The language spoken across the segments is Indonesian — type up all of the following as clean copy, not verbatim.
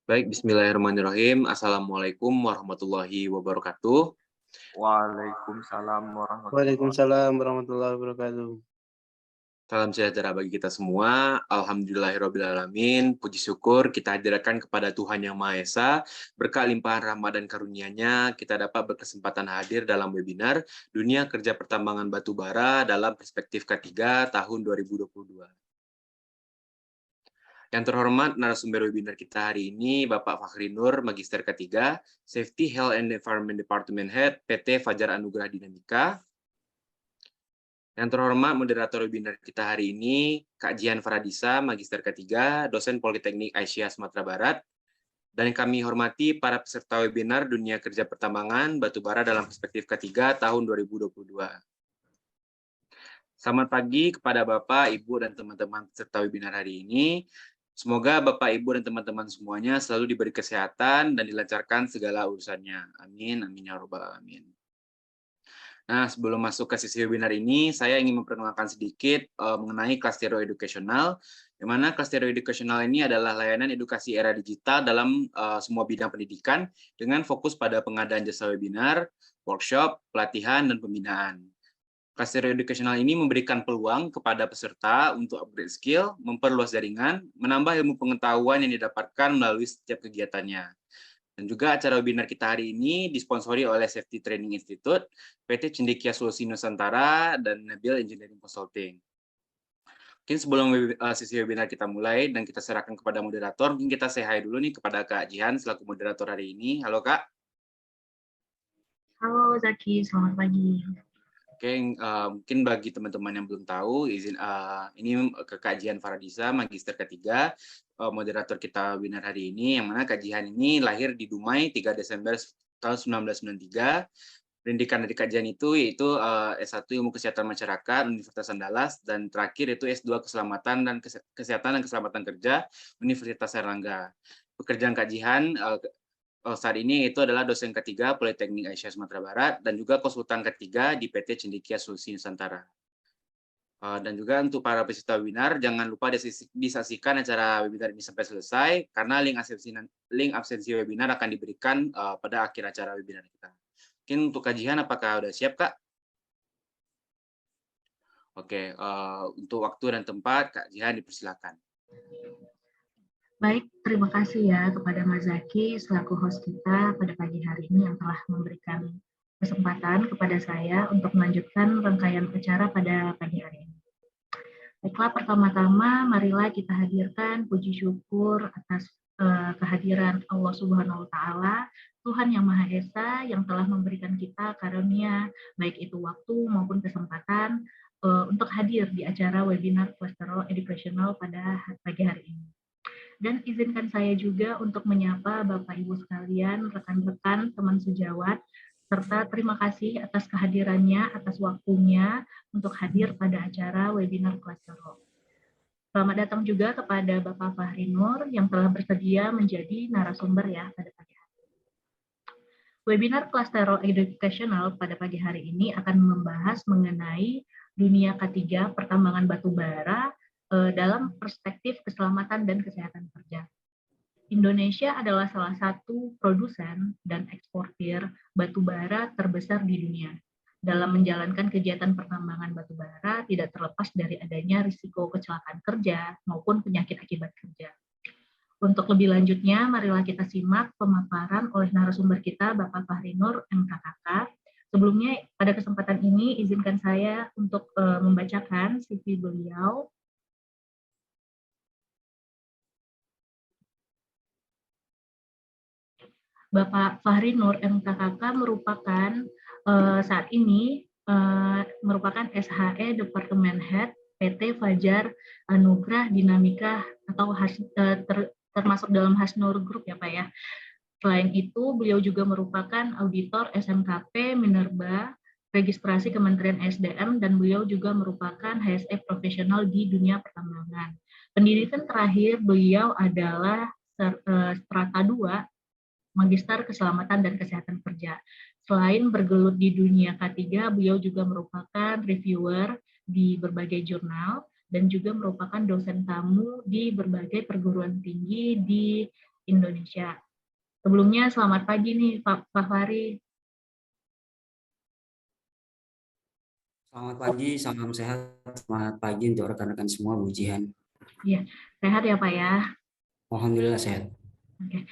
Baik, bismillahirrahmanirrahim. Assalamualaikum warahmatullahi wabarakatuh. Waalaikumsalam warahmatullahi Waalaikumsalam warahmatullahi wabarakatuh. Salam sejahtera bagi kita semua. Alhamdulillahirrahmanirrahim. Puji syukur kita hadirkan kepada Tuhan Yang Maha Esa. Berkah limpahan rahmat dan karunia-Nya, kita dapat berkesempatan hadir dalam webinar Dunia Kerja Pertambangan Batubara dalam Perspektif K3 tahun 2022. Yang terhormat narasumber webinar kita hari ini, Bapak Fakhri Nur, Magister K3, Safety, Health and Environment Department Head, PT Fajar Anugrah Dinamika. Yang terhormat moderator webinar kita hari ini, Kak Jihan Faradisa, Magister K3, dosen Politeknik Aisyah Sumatera Barat. Dan yang kami hormati para peserta webinar Dunia Kerja Pertambangan Batubara dalam Perspektif K3 tahun 2022. Selamat pagi kepada Bapak, Ibu, dan teman-teman peserta webinar hari ini. Semoga Bapak, Ibu, dan teman-teman semuanya selalu diberi kesehatan dan dilancarkan segala urusannya. Amin, amin, ya robbal alamin. Nah, sebelum masuk ke sesi webinar ini, saya ingin memperkenalkan sedikit mengenai Klastero Educational, di mana Klastero Educational ini adalah layanan edukasi era digital dalam semua bidang pendidikan dengan fokus pada pengadaan jasa webinar, workshop, pelatihan, dan pembinaan. Klastero Educational ini memberikan peluang kepada peserta untuk upgrade skill, memperluas jaringan, menambah ilmu pengetahuan yang didapatkan melalui setiap kegiatannya. Dan juga acara webinar kita hari ini disponsori oleh Safety Training Institute, PT Cendekia Solusi Nusantara, dan Nabil Engineering Consulting. Mungkin sebelum sesi webinar kita mulai dan kita serahkan kepada moderator, mungkin kita say hi dulu nih kepada Kak Jihan selaku moderator hari ini. Halo Kak. Halo Zaki, selamat pagi. Oke, mungkin bagi teman-teman yang belum tahu, ini Kak Jihan Faradisa, Magister K3, moderator kita webinar hari ini, yang mana Kak Jihan ini lahir di Dumai 3 Desember tahun 1993. Pendidikan dari Kak Jihan itu yaitu S1 Ilmu Kesehatan Masyarakat Universitas Andalas, dan terakhir itu S2 Keselamatan dan Kesehatan dan Keselamatan Kerja Universitas Airlangga. Pekerjaan Kak Jihan saat ini itu adalah dosen K3 Politeknik Aisyah Sumatera Barat dan juga konsultan K3 di PT Cendekia Solusi Nusantara. Dan juga untuk para peserta webinar, jangan lupa disaksikan acara webinar ini sampai selesai, karena link absensi webinar akan diberikan pada akhir acara webinar kita. Mungkin untuk kajian, apakah sudah siap, Kak? Oke, untuk waktu dan tempat, Kak Jihan dipersilakan. Baik, terima kasih ya kepada Mas Zaki selaku host kita pada pagi hari ini yang telah memberikan kesempatan kepada saya untuk melanjutkan rangkaian acara pada pagi hari ini. Baiklah, pertama-tama marilah kita hadirkan puji syukur atas kehadiran Allah Subhanahu wa Ta'ala, Tuhan Yang Maha Esa yang telah memberikan kita karunia baik itu waktu maupun kesempatan untuk hadir di acara webinar Klastero Educational pada pagi hari ini. Dan izinkan saya juga untuk menyapa Bapak Ibu sekalian, rekan-rekan, teman sejawat, serta terima kasih atas kehadirannya, atas waktunya untuk hadir pada acara webinar Klastero. Selamat datang juga kepada Bapak Fakhri Nur yang telah bersedia menjadi narasumber ya pada pagi hari. Webinar Klastero Educational pada pagi hari ini akan membahas mengenai dunia K3 pertambangan batubara dalam perspektif keselamatan dan kesehatan kerja. Indonesia adalah salah satu produsen dan eksportir batubara terbesar di dunia. Dalam menjalankan kegiatan pertambangan batubara tidak terlepas dari adanya risiko kecelakaan kerja maupun penyakit akibat kerja. Untuk lebih lanjutnya, marilah kita simak pemaparan oleh narasumber kita, Bapak Fakhri Nur, MKKK. Sebelumnya, pada kesempatan ini, izinkan saya untuk membacakan CV beliau. Bapak Fakhri Nur MKKK merupakan saat ini merupakan SHE Departemen Head PT Fajar Anugrah Dinamika atau termasuk dalam Hasnur Group ya Pak ya. Selain itu beliau juga merupakan auditor SMKP Minerba registrasi Kementerian SDM dan beliau juga merupakan HSE profesional di dunia pertambangan. Pendidikan terakhir beliau adalah strata 2 Magister Keselamatan dan Kesehatan Kerja. Selain bergelut di dunia K3, beliau juga merupakan reviewer di berbagai jurnal dan juga merupakan dosen tamu di berbagai perguruan tinggi di Indonesia. Sebelumnya selamat pagi nih Pak Fahri. Selamat pagi, salam sehat. Selamat pagi untuk rekan-rekan semua, Bu Jihan. Iya, sehat ya Pak ya. Alhamdulillah sehat. Oke.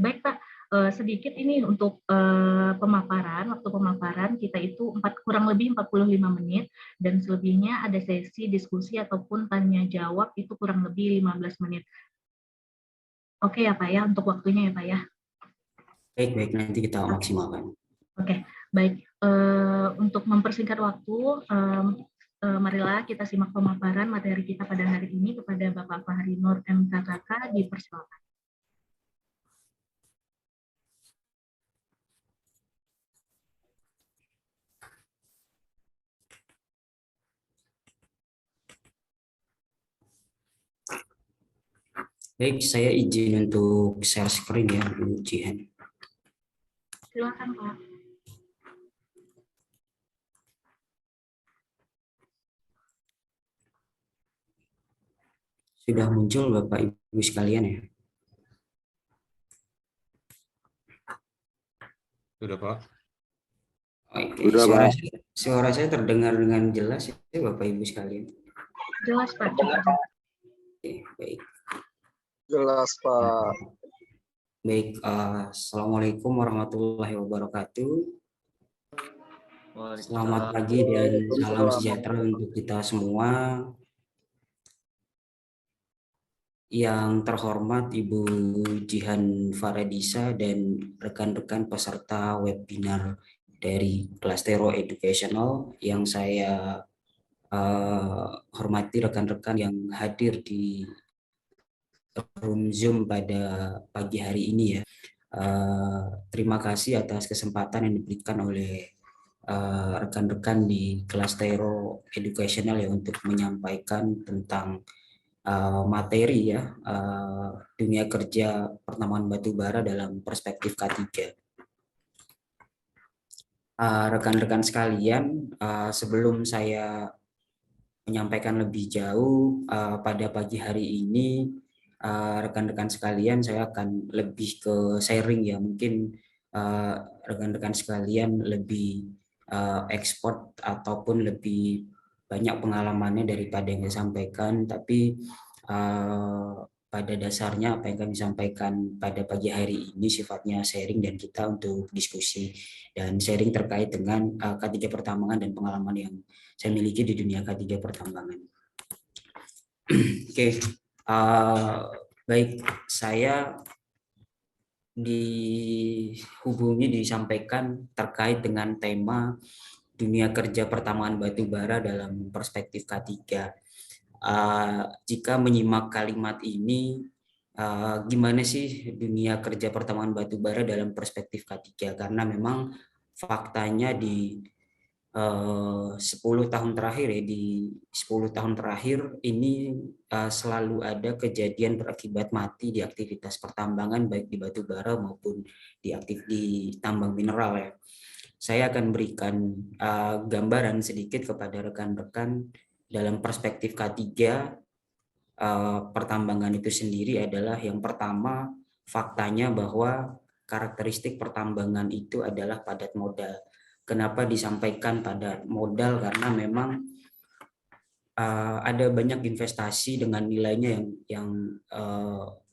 Baik Pak, sedikit ini untuk pemaparan, waktu pemaparan kita itu kurang lebih 45 menit, dan selebihnya ada sesi diskusi ataupun tanya jawab itu kurang lebih 15 menit. Oke ya Pak ya, untuk waktunya ya Pak ya. Baik, nanti kita maksimalkan. Oke, baik. Untuk mempersingkat waktu, marilah kita simak pemaparan materi kita pada hari ini kepada Bapak Fahri Nur MKKK, dipersilakan. Baik, saya izin untuk share screen ya, Bu Jihan. Silakan Pak. Sudah muncul Bapak Ibu sekalian ya? Sudah, Pak. Oke, Sudah, suara saya terdengar dengan jelas ya Bapak Ibu sekalian? Jelas Pak. Oke, baik. Jelas, Pak. Baik, Assalamualaikum warahmatullahi wabarakatuh. Selamat pagi dan salam sejahtera untuk kita semua. Yang terhormat Ibu Jihan Faradisa dan rekan-rekan peserta webinar dari Klastero Educational, yang saya hormati rekan-rekan yang hadir di room Zoom pada pagi hari ini ya. Terima kasih atas kesempatan yang diberikan oleh rekan-rekan di Klastero Educational ya untuk menyampaikan tentang materi ya dunia kerja pertambangan batubara dalam perspektif K3. Rekan-rekan sekalian, sebelum saya menyampaikan lebih jauh pada pagi hari ini, rekan-rekan sekalian, saya akan lebih ke sharing ya, mungkin rekan-rekan sekalian lebih ekspor ataupun lebih banyak pengalamannya daripada yang saya sampaikan, tapi pada dasarnya apa yang kami sampaikan pada pagi hari ini sifatnya sharing dan kita untuk diskusi dan sharing terkait dengan K3 pertambangan dan pengalaman yang saya miliki di dunia K3 pertambangan. Oke. Baik, saya disampaikan terkait dengan tema dunia kerja pertambangan batubara dalam perspektif K3. Jika menyimak kalimat ini, gimana sih dunia kerja pertambangan batubara dalam perspektif K3? Karena memang faktanya di 10 tahun terakhir ya, di 10 tahun terakhir ini selalu ada kejadian berakibat mati di aktivitas pertambangan baik di batubara maupun di tambang mineral ya. Saya akan berikan gambaran sedikit kepada rekan-rekan dalam perspektif K3 pertambangan itu sendiri adalah yang pertama faktanya bahwa karakteristik pertambangan itu adalah padat modal. Kenapa disampaikan padat modal? Karena memang ada banyak investasi dengan nilainya yang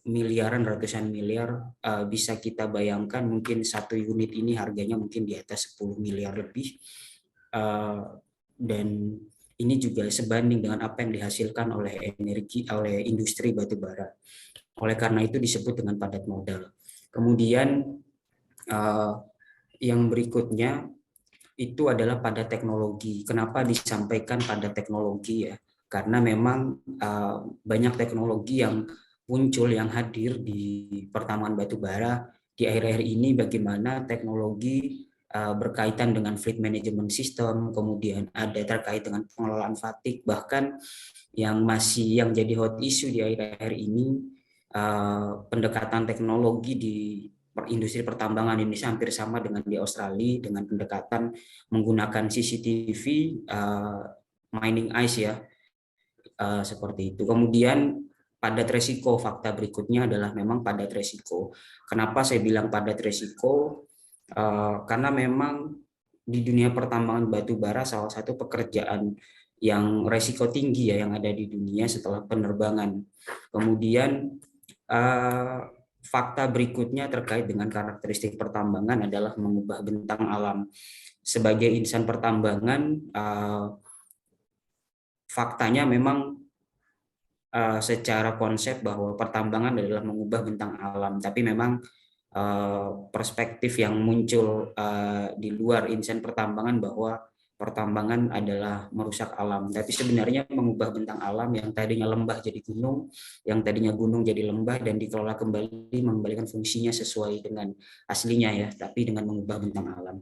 miliaran, ratusan miliar. Bisa kita bayangkan mungkin satu unit ini harganya mungkin di atas 10 miliar lebih. Dan ini juga sebanding dengan apa yang dihasilkan oleh industri batubara. Oleh karena itu disebut dengan padat modal. Kemudian yang berikutnya itu adalah pada teknologi. Kenapa disampaikan pada teknologi ya? Karena memang banyak teknologi yang muncul, yang hadir di pertambangan batubara di akhir-akhir ini. Bagaimana teknologi berkaitan dengan fleet management system, kemudian ada terkait dengan pengelolaan fatigue, bahkan yang jadi hot issue di akhir-akhir ini pendekatan teknologi di industri pertambangan Indonesia hampir sama dengan di Australia dengan pendekatan menggunakan CCTV, mining ice ya, seperti itu. Kemudian padat resiko, fakta berikutnya adalah memang padat resiko. Kenapa saya bilang padat resiko? Karena memang di dunia pertambangan batu bara salah satu pekerjaan yang resiko tinggi ya yang ada di dunia setelah penerbangan. Kemudian fakta berikutnya terkait dengan karakteristik pertambangan adalah mengubah bentang alam. Sebagai insan pertambangan, faktanya memang secara konsep bahwa pertambangan adalah mengubah bentang alam, tapi memang perspektif yang muncul di luar insan pertambangan bahwa pertambangan adalah merusak alam, tapi sebenarnya mengubah bentang alam yang tadinya lembah jadi gunung, yang tadinya gunung jadi lembah dan dikelola kembali, mengembalikan fungsinya sesuai dengan aslinya ya, tapi dengan mengubah bentang alam.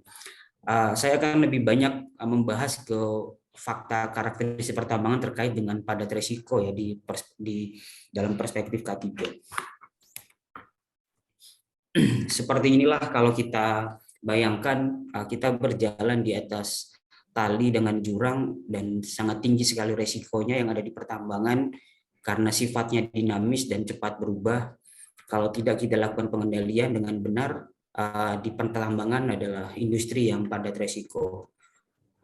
Saya akan lebih banyak membahas ke fakta karakteristik pertambangan terkait dengan padat resiko ya di dalam perspektif K3. Seperti inilah kalau kita bayangkan kita berjalan di atas tali dengan jurang dan sangat tinggi sekali resikonya yang ada di pertambangan karena sifatnya dinamis dan cepat berubah. Kalau tidak kita lakukan pengendalian dengan benar, di pertambangan adalah industri yang padat resiko.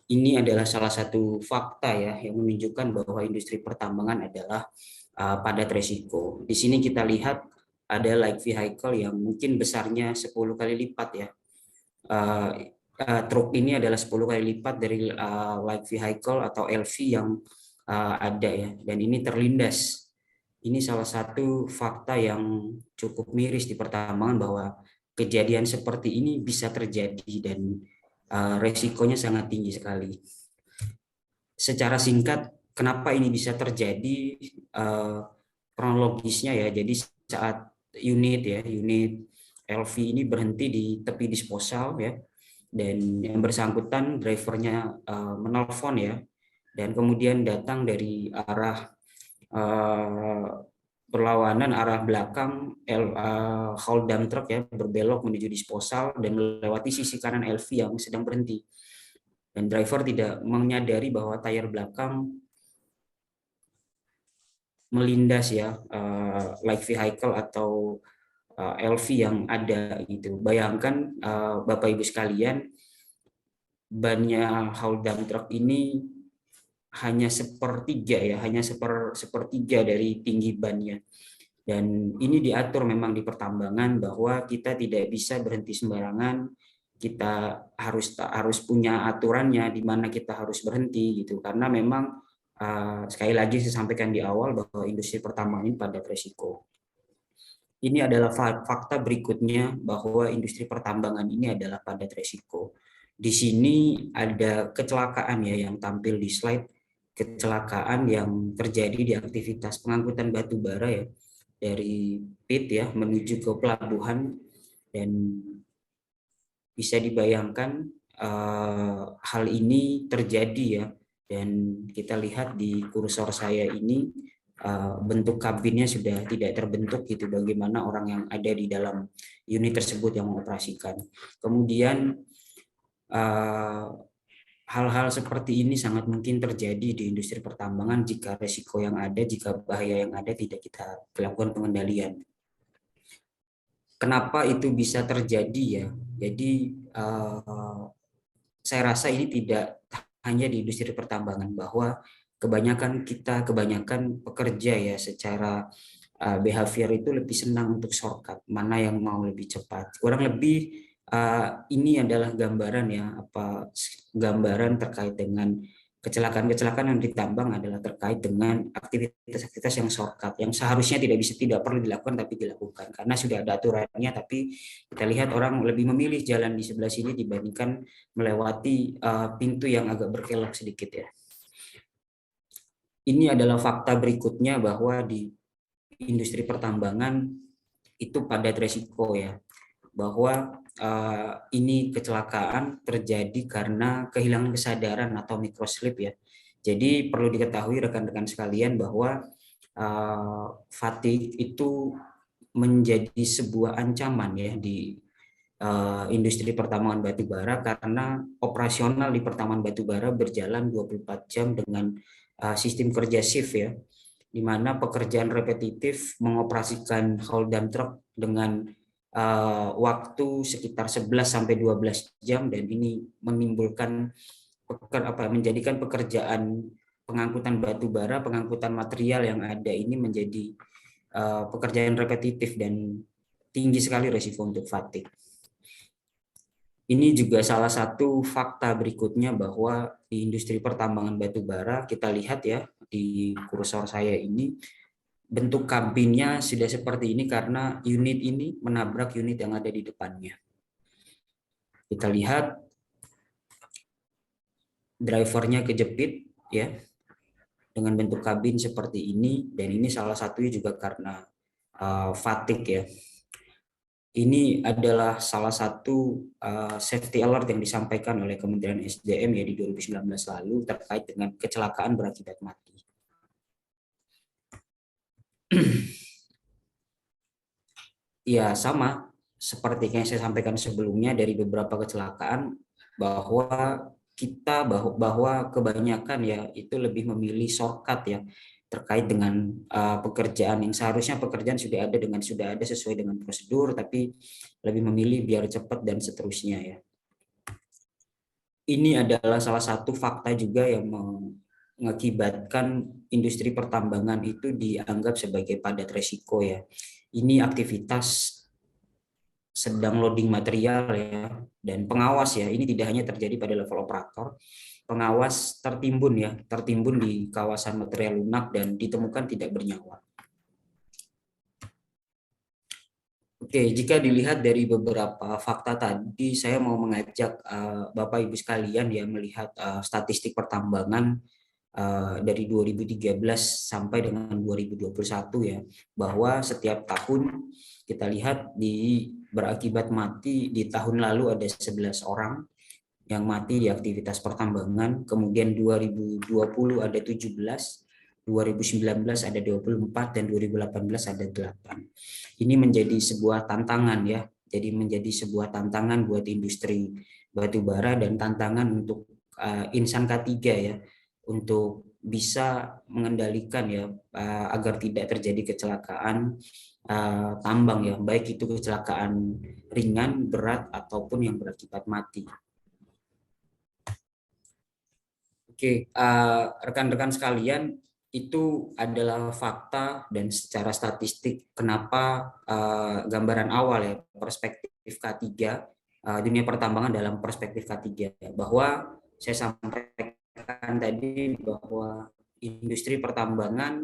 Ini adalah salah satu fakta ya yang menunjukkan bahwa industri pertambangan adalah padat resiko. Di sini kita lihat ada light vehicle yang mungkin besarnya 10 kali lipat ya. Truk ini adalah 10 kali lipat dari light vehicle atau LV yang ada ya, dan ini terlindas. Ini salah satu fakta yang cukup miris di pertambangan bahwa kejadian seperti ini bisa terjadi dan resikonya sangat tinggi sekali. Secara singkat, kenapa ini bisa terjadi? Kronologisnya ya, jadi saat unit LV ini berhenti di tepi disposal ya, dan yang bersangkutan drivernya menelpon ya, dan kemudian datang dari arah berlawanan arah belakang haul dump truck ya, berbelok menuju disposal dan melewati sisi kanan LV yang sedang berhenti, dan driver tidak menyadari bahwa tayar belakang melindas ya light vehicle atau LV yang ada gitu. Bayangkan Bapak Ibu sekalian, bannya haul dump truck ini hanya sepertiga ya, hanya sepertiga dari tinggi bannya. Dan ini diatur memang di pertambangan bahwa kita tidak bisa berhenti sembarangan, kita harus punya aturannya di mana kita harus berhenti gitu, karena memang sekali lagi saya sampaikan di awal bahwa industri pertambangan ini padat resiko. Ini adalah fakta berikutnya bahwa industri pertambangan ini adalah padat resiko. Di sini ada kecelakaan ya yang tampil di slide, kecelakaan yang terjadi di aktivitas pengangkutan batu bara ya, dari pit ya menuju ke pelabuhan, dan bisa dibayangkan hal ini terjadi ya, dan kita lihat di kursor saya ini bentuk kabinnya sudah tidak terbentuk gitu, bagaimana orang yang ada di dalam unit tersebut yang mengoperasikan. Kemudian hal-hal seperti ini sangat mungkin terjadi di industri pertambangan jika resiko yang ada, jika bahaya yang ada tidak kita lakukan pengendalian. Kenapa itu bisa terjadi ya? Jadi saya rasa ini tidak hanya di industri pertambangan, bahwa kebanyakan pekerja ya secara behavior itu lebih senang untuk shortcut, mana yang mau lebih cepat. Kurang lebih ini adalah gambaran ya, gambaran terkait dengan kecelakaan yang ditambang adalah terkait dengan aktivitas yang shortcut, yang seharusnya tidak perlu dilakukan tapi dilakukan karena sudah ada aturannya, tapi kita lihat orang lebih memilih jalan di sebelah sini dibandingkan melewati pintu yang agak berkelok sedikit ya. Ini adalah fakta berikutnya bahwa di industri pertambangan itu padat resiko ya, bahwa ini kecelakaan terjadi karena kehilangan kesadaran atau microslip ya. Jadi perlu diketahui rekan-rekan sekalian bahwa fatigue itu menjadi sebuah ancaman ya di industri pertambangan batu bara karena operasional di pertambangan batu bara berjalan 24 jam dengan sistem kerja shift ya, di mana pekerjaan repetitif mengoperasikan haul dump truck dengan waktu sekitar 11 sampai 12 jam, dan ini menimbulkan menjadikan pekerjaan pengangkutan batu bara, pengangkutan material yang ada ini menjadi pekerjaan repetitif dan tinggi sekali resiko untuk fatigue. Ini juga salah satu fakta berikutnya bahwa di industri pertambangan batu bara, kita lihat ya di kursor saya ini, bentuk kabinnya sudah seperti ini karena unit ini menabrak unit yang ada di depannya. Kita lihat drivernya kejepit ya dengan bentuk kabin seperti ini, dan ini salah satunya juga karena fatigue ya. Ini adalah salah satu safety alert yang disampaikan oleh Kementerian SDM ya di 2019 lalu terkait dengan kecelakaan berakibat mati. Ya, sama seperti yang saya sampaikan sebelumnya dari beberapa kecelakaan, bahwa kebanyakan ya itu lebih memilih shortcut ya terkait dengan pekerjaan yang seharusnya pekerjaan sudah ada sesuai dengan prosedur, tapi lebih memilih biar cepat dan seterusnya ya. Ini adalah salah satu fakta juga yang mengakibatkan industri pertambangan itu dianggap sebagai padat resiko ya. Ini aktivitas sedang loading material ya, dan pengawas ya, ini tidak hanya terjadi pada level operator, pengawas tertimbun di kawasan material lunak dan ditemukan tidak bernyawa. Oke, jika dilihat dari beberapa fakta tadi, saya mau mengajak Bapak Ibu sekalian ya melihat statistik pertambangan dari 2013 sampai dengan 2021 ya, bahwa setiap tahun kita lihat berakibat mati di tahun lalu ada 11 orang yang mati di aktivitas pertambangan, kemudian 2020 ada 17, 2019 ada 24, dan 2018 ada 8. Ini menjadi sebuah tantangan ya, jadi menjadi sebuah tantangan buat industri batu bara dan tantangan untuk insan K3 ya, untuk bisa mengendalikan ya agar tidak terjadi kecelakaan tambang ya, baik itu kecelakaan ringan, berat, ataupun yang berakibat mati. Oke, rekan-rekan sekalian, itu adalah fakta dan secara statistik kenapa gambaran awal ya, perspektif K3, dunia pertambangan dalam perspektif K3, bahwa saya sampaikan tadi bahwa industri pertambangan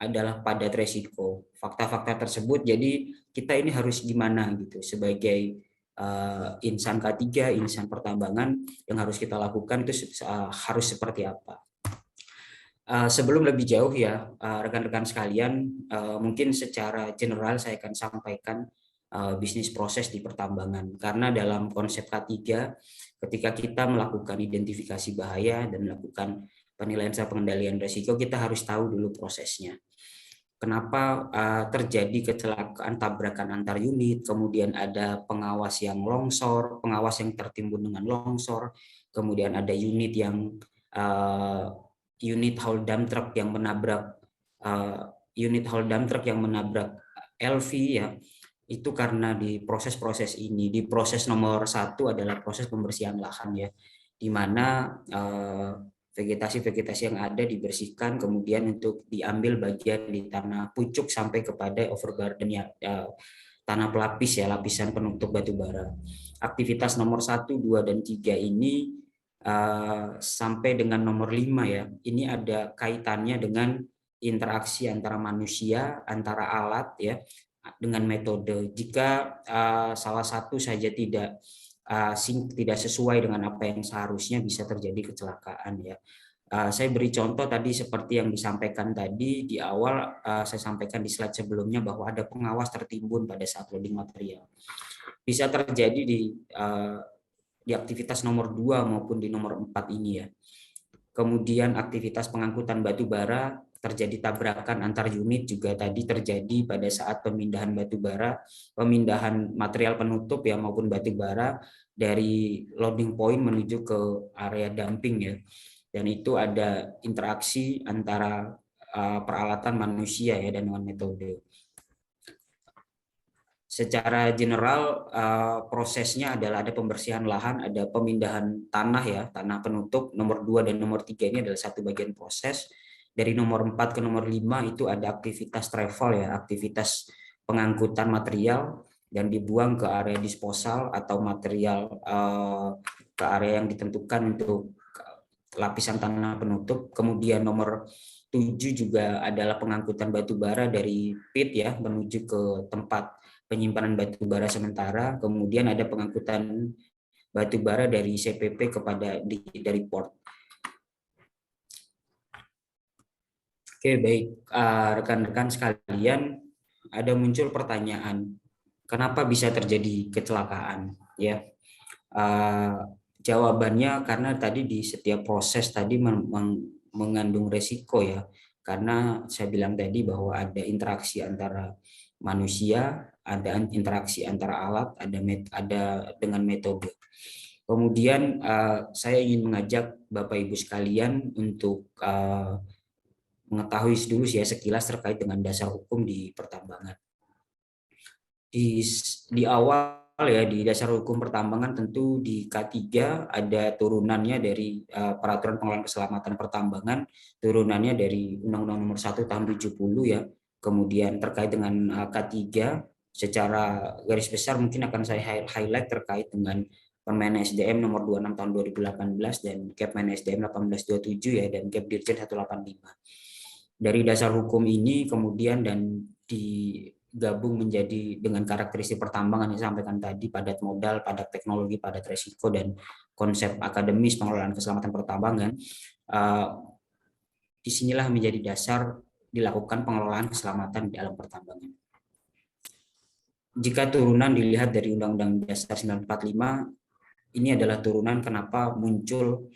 adalah padat resiko. Fakta-fakta tersebut, jadi kita ini harus gimana gitu sebagai insan K3, insan pertambangan, yang harus kita lakukan itu harus seperti apa. Sebelum lebih jauh ya rekan-rekan sekalian, mungkin secara general saya akan sampaikan bisnis proses di pertambangan, karena dalam konsep K3 ketika kita melakukan identifikasi bahaya dan melakukan penilaian serta pengendalian risiko, kita harus tahu dulu prosesnya. Kenapa terjadi kecelakaan tabrakan antar unit, kemudian ada pengawas yang longsor, pengawas yang tertimbun dengan longsor, kemudian ada unit yang unit haul dump truck yang menabrak LV ya. Itu karena di proses-proses ini, di proses nomor 1 adalah proses pembersihan lahan ya, di mana vegetasi-vegetasi yang ada dibersihkan, kemudian untuk diambil bagian di tanah pucuk sampai kepada overburden ya, tanah pelapis ya, lapisan penutup batu bara. Aktivitas nomor 1, 2, dan 3 ini sampai dengan nomor 5 ya, ini ada kaitannya dengan interaksi antara manusia, antara alat ya, dengan metode. Jika salah satu saja tidak sesuai dengan apa yang seharusnya, bisa terjadi kecelakaan ya. Saya beri contoh tadi seperti yang disampaikan tadi di awal, saya sampaikan di slide sebelumnya bahwa ada pengawas tertimbun pada saat loading material. Bisa terjadi di aktivitas nomor 2 maupun di nomor 4 ini ya. Kemudian aktivitas pengangkutan batu bara terjadi tabrakan antar unit juga tadi terjadi pada saat pemindahan batubara, pemindahan material penutup ya maupun batubara dari loading point menuju ke area dumping ya. Dan itu ada interaksi antara peralatan manusia ya dan dengan metode. Secara general prosesnya adalah ada pembersihan lahan, ada pemindahan tanah ya, tanah penutup nomor 2 dan nomor 3 ini adalah satu bagian proses. Dari nomor 4 ke nomor 5 itu ada aktivitas travel ya, aktivitas pengangkutan material dan dibuang ke area disposal atau material ke area yang ditentukan untuk lapisan tanah penutup. Kemudian nomor 7 juga adalah pengangkutan batu bara dari pit ya menuju ke tempat penyimpanan batu bara sementara. Kemudian ada pengangkutan batu bara dari CPP kepada dari port. Oke, baik rekan-rekan sekalian, ada muncul pertanyaan, kenapa bisa terjadi kecelakaan? Ya, jawabannya karena tadi di setiap proses tadi mengandung resiko ya, karena saya bilang tadi bahwa ada interaksi antara manusia, ada interaksi antara alat, ada dengan metode. Kemudian saya ingin mengajak Bapak Ibu sekalian untuk mengetahui dulu ya sekilas terkait dengan dasar hukum di pertambangan. Di awal ya di dasar hukum pertambangan tentu di K3 ada turunannya dari peraturan pengelolaan keselamatan pertambangan, turunannya dari Undang-Undang Nomor 1 Tahun 70 ya. Kemudian terkait dengan K3 secara garis besar mungkin akan saya highlight terkait dengan Permen SDM Nomor 26 Tahun 2018 dan Kepmen SDM 1827 ya dan Kep Dirjen 185. Dari dasar hukum ini kemudian dan digabung menjadi dengan karakteristik pertambangan yang disampaikan tadi, padat modal, padat teknologi, padat resiko, dan konsep akademis pengelolaan keselamatan pertambangan, disinilah menjadi dasar dilakukan pengelolaan keselamatan di dalam pertambangan. Jika turunan dilihat dari Undang-Undang Dasar 1945, ini adalah turunan kenapa muncul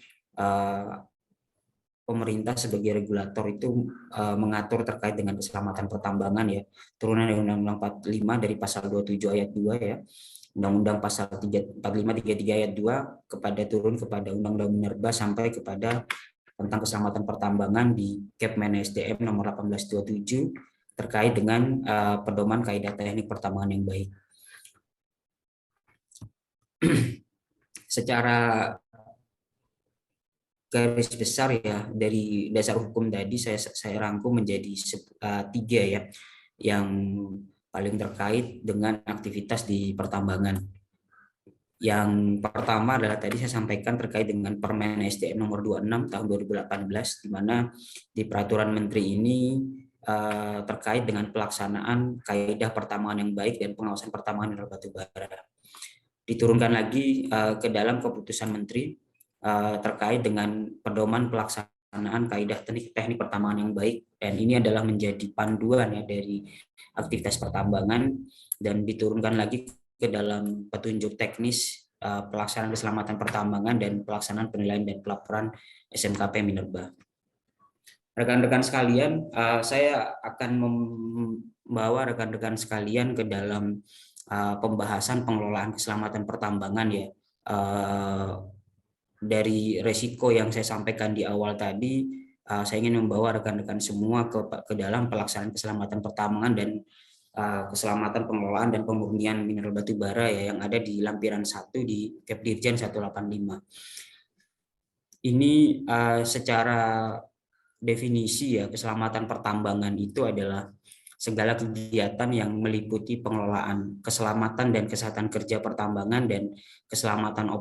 pemerintah sebagai regulator itu mengatur terkait dengan keselamatan pertambangan ya. Turunan dari Undang-Undang 45 dari pasal 27 ayat 2 ya. Undang-Undang pasal 45 33 ayat 2 turun kepada Undang-Undang Minerba sampai kepada tentang keselamatan pertambangan di Kepmen SDM nomor 1827 terkait dengan pedoman kaidah teknik pertambangan yang baik. Secara garis besar ya dari dasar hukum tadi saya rangkum menjadi 3 ya yang paling terkait dengan aktivitas di pertambangan. Yang pertama adalah tadi saya sampaikan terkait dengan Permen SDM nomor 26 tahun 2018 di mana di peraturan menteri ini terkait dengan pelaksanaan kaidah pertambangan yang baik dan pengawasan pertambangan mineral batu bara. Diturunkan lagi ke dalam keputusan menteri terkait dengan pedoman pelaksanaan kaidah teknik pertambangan yang baik, dan ini adalah menjadi panduan ya dari aktivitas pertambangan, dan diturunkan lagi ke dalam petunjuk teknis pelaksanaan keselamatan pertambangan dan pelaksanaan penilaian dan pelaporan SMKP Minerba. Rekan-rekan sekalian, saya akan membawa rekan-rekan sekalian ke dalam pembahasan pengelolaan keselamatan pertambangan ya. Dari resiko yang saya sampaikan di awal tadi, saya ingin membawa rekan-rekan semua ke dalam pelaksanaan keselamatan pertambangan dan keselamatan pengelolaan dan pemurnian mineral batu bara ya, yang ada di lampiran 1 di Kep Dirjen 185. Ini secara definisi ya, keselamatan pertambangan itu adalah segala kegiatan yang meliputi pengelolaan keselamatan dan kesehatan kerja pertambangan dan keselamatan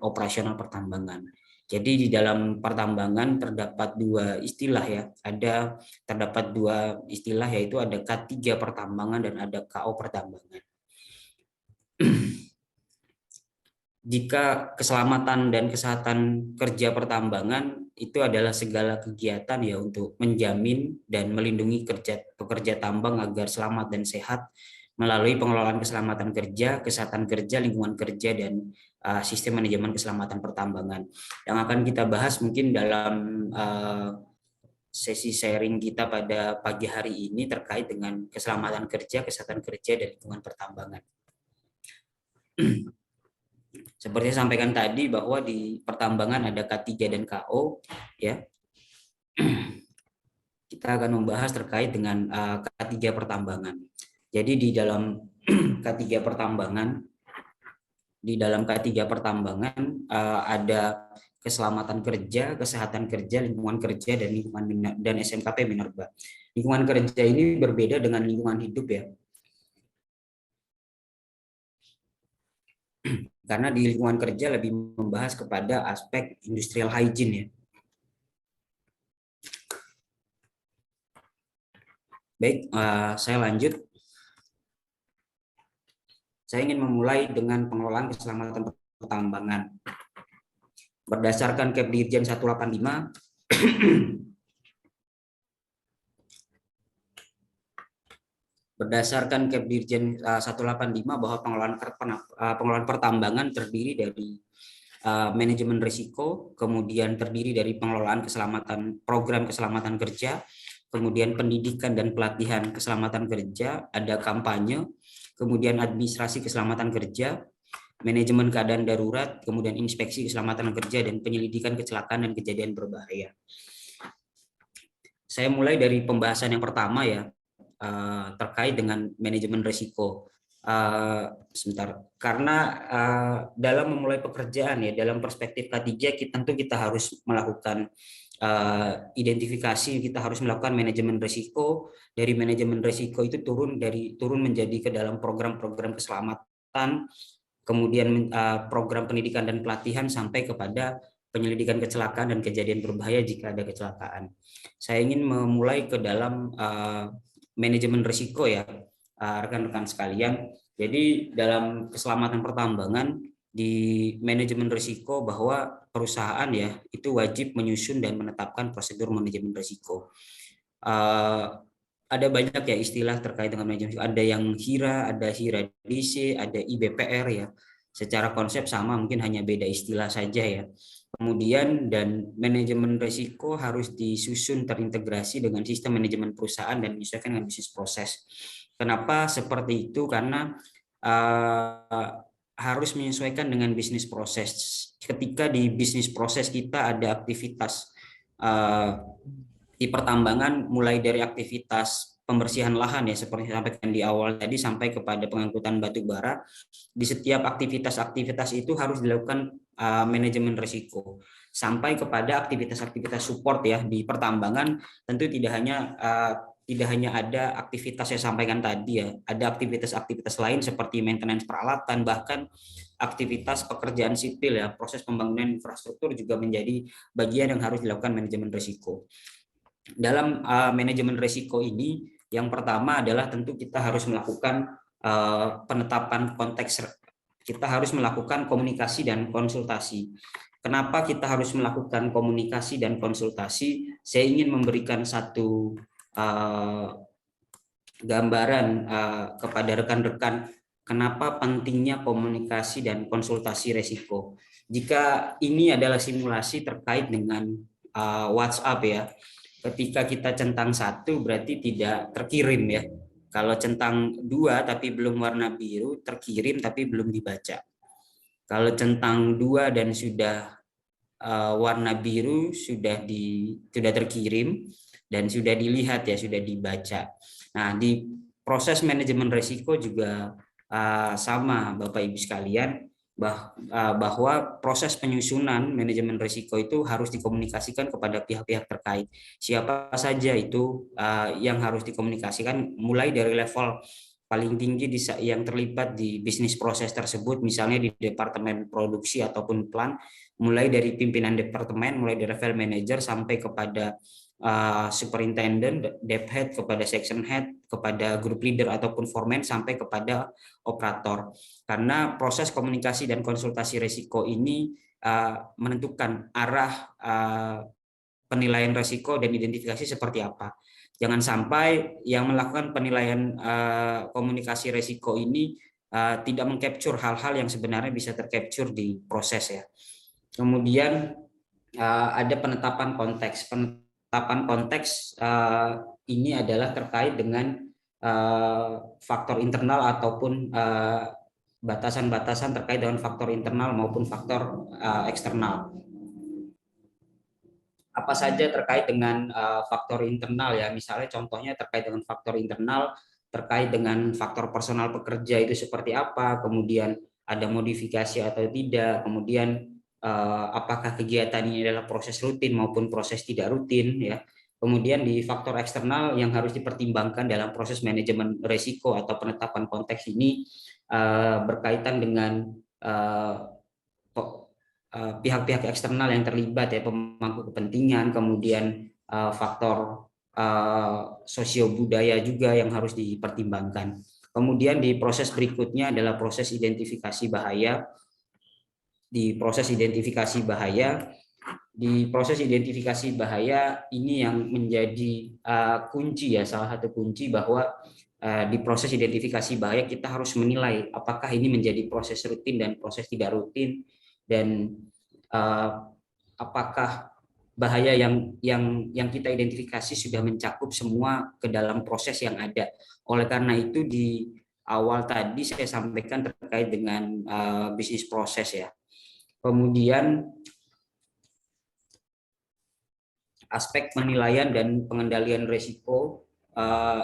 operasional pertambangan. Jadi di dalam pertambangan terdapat 2 istilah ya. Terdapat 2 istilah, yaitu ada K3 pertambangan dan ada KO pertambangan. Jika keselamatan dan kesehatan kerja pertambangan itu adalah segala kegiatan ya untuk menjamin dan melindungi pekerja tambang agar selamat dan sehat melalui pengelolaan keselamatan kerja, kesehatan kerja, lingkungan kerja, dan sistem manajemen keselamatan pertambangan. Yang akan kita bahas mungkin dalam sesi sharing kita pada pagi hari ini terkait dengan keselamatan kerja, kesehatan kerja, dan lingkungan pertambangan. Seperti saya sampaikan tadi bahwa di pertambangan ada K3 dan KO, ya. Kita akan membahas terkait dengan K3 pertambangan. Jadi di dalam K3 pertambangan, ada keselamatan kerja, kesehatan kerja, lingkungan kerja, dan lingkungan dan SMKP Minerba. Lingkungan kerja ini berbeda dengan lingkungan hidup, ya. Karena di lingkungan kerja lebih membahas kepada aspek industrial hygiene, ya. Baik, saya lanjut. Saya ingin memulai dengan pengelolaan keselamatan pertambangan. Berdasarkan Kepdirjen 185, berdasarkan Kepdirjen 185 bahwa pengelolaan pertambangan terdiri dari manajemen risiko, kemudian terdiri dari pengelolaan keselamatan, program keselamatan kerja, kemudian pendidikan dan pelatihan keselamatan kerja, ada kampanye, kemudian administrasi keselamatan kerja, manajemen keadaan darurat, kemudian inspeksi keselamatan kerja, dan penyelidikan kecelakaan dan kejadian berbahaya. Saya mulai dari pembahasan yang pertama, ya, terkait dengan manajemen risiko. Sebentar, karena dalam memulai pekerjaan, ya, dalam perspektif K3 tentu kita harus melakukan identifikasi, kita harus melakukan manajemen risiko. Dari manajemen risiko itu turun menjadi ke dalam program-program keselamatan, kemudian program pendidikan dan pelatihan, sampai kepada penyelidikan kecelakaan dan kejadian berbahaya jika ada kecelakaan. Saya ingin memulai ke dalam manajemen risiko, ya, rekan-rekan sekalian. Jadi dalam keselamatan pertambangan, di manajemen risiko bahwa perusahaan, ya, itu wajib menyusun dan menetapkan prosedur manajemen risiko. Ada banyak, ya, istilah terkait dengan manajemen risiko. Ada yang HIRA, ada HIRA DC, ada IBPR, ya. Secara konsep sama, mungkin hanya beda istilah saja, ya. Kemudian dan manajemen risiko harus disusun terintegrasi dengan sistem manajemen perusahaan dan menyesuaikan dengan bisnis proses. Kenapa seperti itu? Karena harus menyesuaikan dengan bisnis proses. Ketika di bisnis proses kita ada aktivitas di pertambangan, mulai dari aktivitas pembersihan lahan, ya, seperti sampaikan di awal tadi, sampai kepada pengangkutan batu bara. Di setiap aktivitas itu harus dilakukan manajemen risiko, sampai kepada aktivitas-aktivitas support, ya, di pertambangan. Tentu tidak hanya ada aktivitas saya sampaikan tadi, ya, ada aktivitas-aktivitas lain seperti maintenance peralatan, bahkan aktivitas pekerjaan sipil, ya, proses pembangunan infrastruktur juga menjadi bagian yang harus dilakukan manajemen risiko. Dalam manajemen risiko ini, yang pertama adalah tentu kita harus melakukan penetapan konteks, kita harus melakukan komunikasi dan konsultasi. Kenapa kita harus melakukan komunikasi dan konsultasi? Saya ingin memberikan satu gambaran kepada rekan-rekan kenapa pentingnya komunikasi dan konsultasi risiko. Jika ini adalah simulasi terkait dengan WhatsApp, ya, ketika kita centang 1 berarti tidak terkirim, ya. Kalau centang 2 tapi belum warna biru, terkirim tapi belum dibaca. Kalau centang 2 dan sudah warna biru, sudah terkirim dan sudah dilihat, ya, sudah dibaca. Nah, di proses manajemen risiko juga sama, Bapak Ibu sekalian, bahwa proses penyusunan manajemen risiko itu harus dikomunikasikan kepada pihak-pihak terkait. Siapa saja itu yang harus dikomunikasikan, mulai dari level paling tinggi yang terlibat di bisnis proses tersebut, misalnya di departemen produksi ataupun plant, mulai dari pimpinan departemen, mulai dari level manager sampai kepada superintendent, dep head, kepada section head, kepada group leader ataupun foreman, sampai kepada operator. Karena proses komunikasi dan konsultasi risiko ini menentukan arah penilaian risiko dan identifikasi seperti apa. Jangan sampai yang melakukan penilaian komunikasi risiko ini tidak mengcapture hal-hal yang sebenarnya bisa tercapture di proses, ya. Kemudian ada penetapan konteks. penetapan konteks ini adalah terkait dengan faktor internal ataupun batasan-batasan terkait dengan faktor internal maupun faktor eksternal. Apa saja terkait dengan faktor internal ya, misalnya contohnya terkait dengan faktor internal terkait dengan faktor personal pekerja itu seperti apa, kemudian ada modifikasi atau tidak, kemudian apakah kegiatan ini adalah proses rutin maupun proses tidak rutin ya. Kemudian di faktor eksternal yang harus dipertimbangkan dalam proses manajemen risiko atau penetapan konteks ini berkaitan dengan pihak-pihak eksternal yang terlibat ya, pemangku kepentingan, kemudian faktor sosio-budaya juga yang harus dipertimbangkan. Kemudian di proses berikutnya adalah proses identifikasi bahaya. Di proses identifikasi bahaya ini yang menjadi kunci ya, salah satu kunci bahwa di proses identifikasi bahaya kita harus menilai apakah ini menjadi proses rutin dan proses tidak rutin, dan apakah bahaya yang kita identifikasi sudah mencakup semua ke dalam proses yang ada. Oleh karena itu di awal tadi saya sampaikan terkait dengan bisnis proses ya. Kemudian aspek penilaian dan pengendalian risiko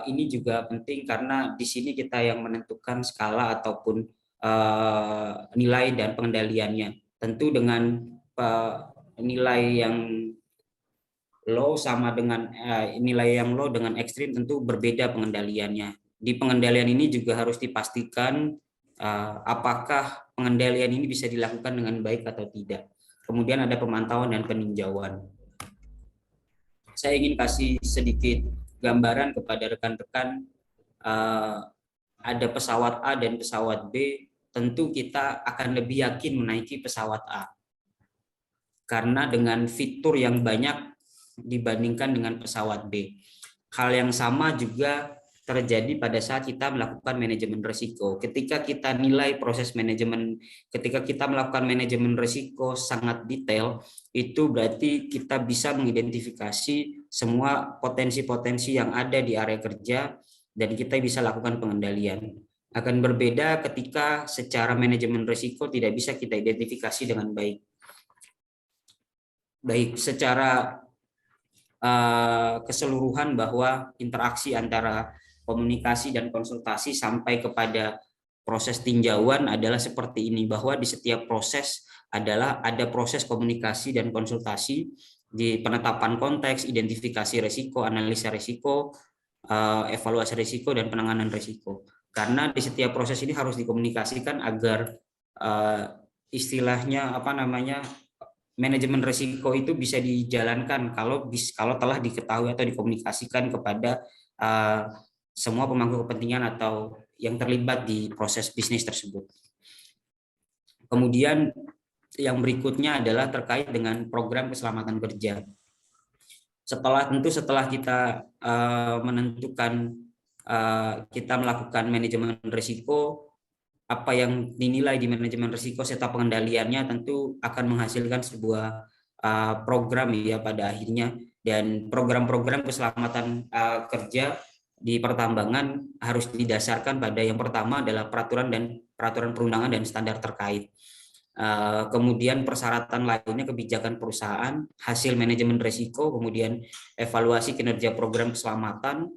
ini juga penting karena di sini kita yang menentukan skala ataupun nilai dan pengendaliannya. Tentu dengan nilai yang low sama dengan nilai yang low dengan ekstrim tentu berbeda pengendaliannya. Di pengendalian ini juga harus dipastikan apakah pengendalian ini bisa dilakukan dengan baik atau tidak. Kemudian ada pemantauan dan peninjauan. Saya ingin kasih sedikit gambaran kepada rekan-rekan, ada pesawat A dan pesawat B, tentu kita akan lebih yakin menaiki pesawat A. Karena dengan fitur yang banyak dibandingkan dengan pesawat B. Hal yang sama juga terjadi pada saat kita melakukan manajemen risiko. Ketika kita nilai proses manajemen, ketika kita melakukan manajemen risiko sangat detail, itu berarti kita bisa mengidentifikasi semua potensi-potensi yang ada di area kerja dan kita bisa lakukan pengendalian. Akan berbeda ketika secara manajemen risiko tidak bisa kita identifikasi dengan baik. Baik, secara keseluruhan bahwa interaksi antara komunikasi dan konsultasi sampai kepada proses tinjauan adalah seperti ini, bahwa di setiap proses adalah ada proses komunikasi dan konsultasi di penetapan konteks, identifikasi risiko, analisa risiko, evaluasi risiko, dan penanganan risiko. Karena di setiap proses ini harus dikomunikasikan agar istilahnya manajemen risiko itu bisa dijalankan kalau telah diketahui atau dikomunikasikan kepada semua pemangku kepentingan atau yang terlibat di proses bisnis tersebut. Kemudian yang berikutnya adalah terkait dengan program keselamatan kerja. Setelah kita menentukan kita melakukan manajemen risiko, apa yang dinilai di manajemen risiko serta pengendaliannya tentu akan menghasilkan sebuah program ya pada akhirnya. Dan program-program keselamatan kerja di pertambangan harus didasarkan pada yang pertama adalah peraturan perundangan dan standar terkait. Kemudian persyaratan lainnya kebijakan perusahaan, hasil manajemen risiko, kemudian evaluasi kinerja program keselamatan,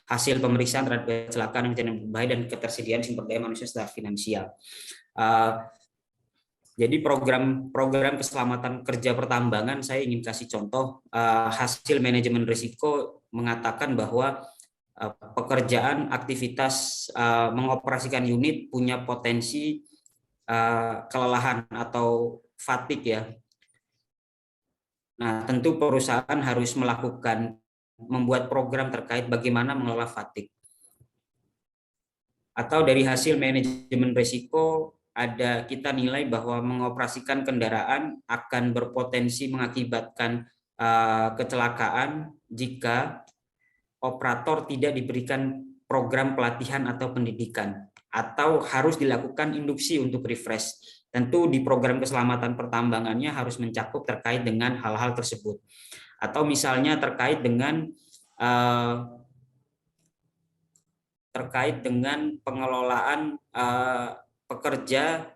hasil pemeriksaan terhadap kecelakaan yang berbahaya, dan ketersediaan sumber daya manusia serta finansial. Jadi program keselamatan kerja pertambangan, saya ingin kasih contoh hasil manajemen risiko mengatakan bahwa pekerjaan aktivitas mengoperasikan unit punya potensi kelelahan atau fatigue ya. Nah, tentu perusahaan harus membuat program terkait bagaimana mengelola fatigue. Atau dari hasil manajemen risiko kita nilai bahwa mengoperasikan kendaraan akan berpotensi mengakibatkan kecelakaan jika operator tidak diberikan program pelatihan atau pendidikan, atau harus dilakukan induksi untuk refresh. tentu di program keselamatan pertambangannya harus mencakup terkait dengan hal-hal tersebut. Atau misalnya terkait dengan pengelolaan pekerja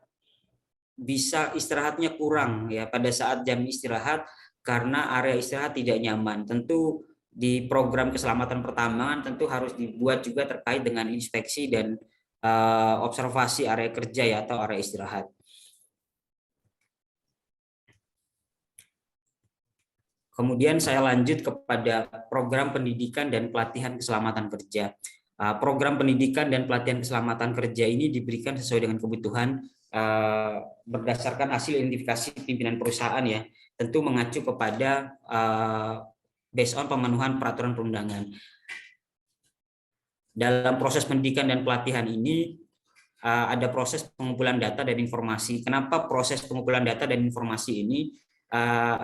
bisa istirahatnya kurang ya pada saat jam istirahat karena area istirahat tidak nyaman. Tentu di program keselamatan pertambangan tentu harus dibuat juga terkait dengan inspeksi dan observasi area kerja ya atau area istirahat. Kemudian saya lanjut kepada program pendidikan dan pelatihan keselamatan kerja. Program pendidikan dan pelatihan keselamatan kerja ini diberikan sesuai dengan kebutuhan berdasarkan hasil identifikasi pimpinan perusahaan ya, tentu mengacu kepada based on pemenuhan peraturan perundangan. Dalam proses pendidikan dan pelatihan ini ada proses pengumpulan data dan informasi. Kenapa proses pengumpulan data dan informasi ini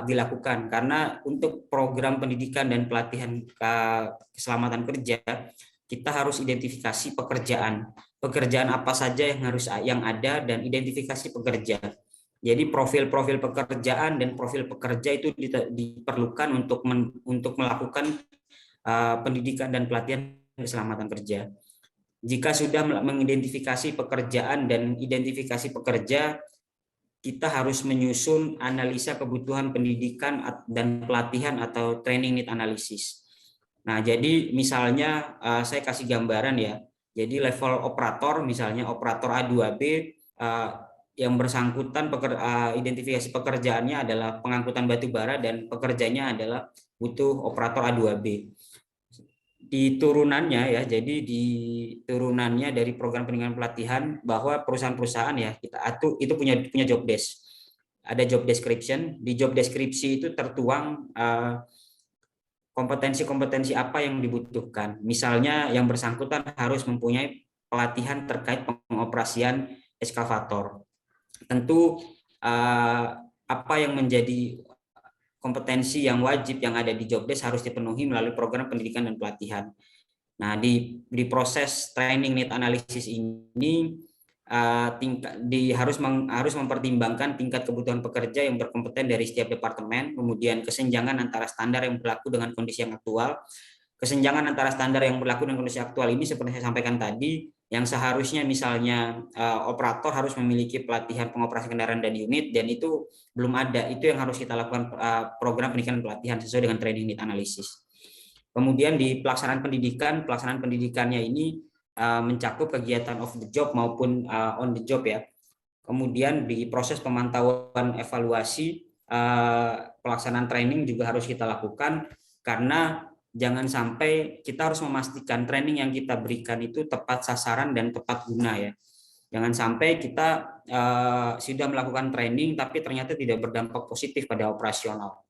dilakukan? Karena untuk program pendidikan dan pelatihan keselamatan kerja, kita harus identifikasi pekerjaan apa saja yang ada dan identifikasi pekerja. Jadi profil-profil pekerjaan dan profil pekerja itu diperlukan untuk melakukan pendidikan dan pelatihan keselamatan kerja. Jika sudah mengidentifikasi pekerjaan dan identifikasi pekerja, kita harus menyusun analisa kebutuhan pendidikan dan pelatihan atau training need analysis. Nah, jadi misalnya saya kasih gambaran ya. Jadi level operator, misalnya operator A2B, yang bersangkutan identifikasi pekerjaannya adalah pengangkutan batu bara dan pekerjanya adalah butuh operator A2B. Di turunannya ya, jadi di turunannya dari program pendidikan pelatihan bahwa perusahaan-perusahaan ya kita itu punya job desk, ada job description. Di job deskripsi itu tertuang kompetensi-kompetensi apa yang dibutuhkan. Misalnya yang bersangkutan harus mempunyai pelatihan terkait pengoperasian eskavator. Tentu apa yang menjadi kompetensi yang wajib yang ada di job desk harus dipenuhi melalui program pendidikan dan pelatihan. Nah, di proses training need analysis ini harus mempertimbangkan tingkat kebutuhan pekerja yang berkompeten dari setiap departemen, kemudian kesenjangan antara standar yang berlaku dengan kondisi yang aktual. Kesenjangan antara standar yang berlaku dengan kondisi aktual ini seperti saya sampaikan tadi, yang seharusnya misalnya operator harus memiliki pelatihan pengoperasian kendaraan dan unit, dan itu belum ada. Itu yang harus kita lakukan program pendidikan dan pelatihan sesuai dengan training need analysis. Kemudian di pelaksanaan pendidikannya ini mencakup kegiatan off the job maupun on the job ya. Kemudian di proses pemantauan evaluasi pelaksanaan training juga harus kita lakukan, karena jangan sampai kita harus memastikan training yang kita berikan itu tepat sasaran dan tepat guna ya. Jangan sampai kita sudah melakukan training tapi ternyata tidak berdampak positif pada operasional.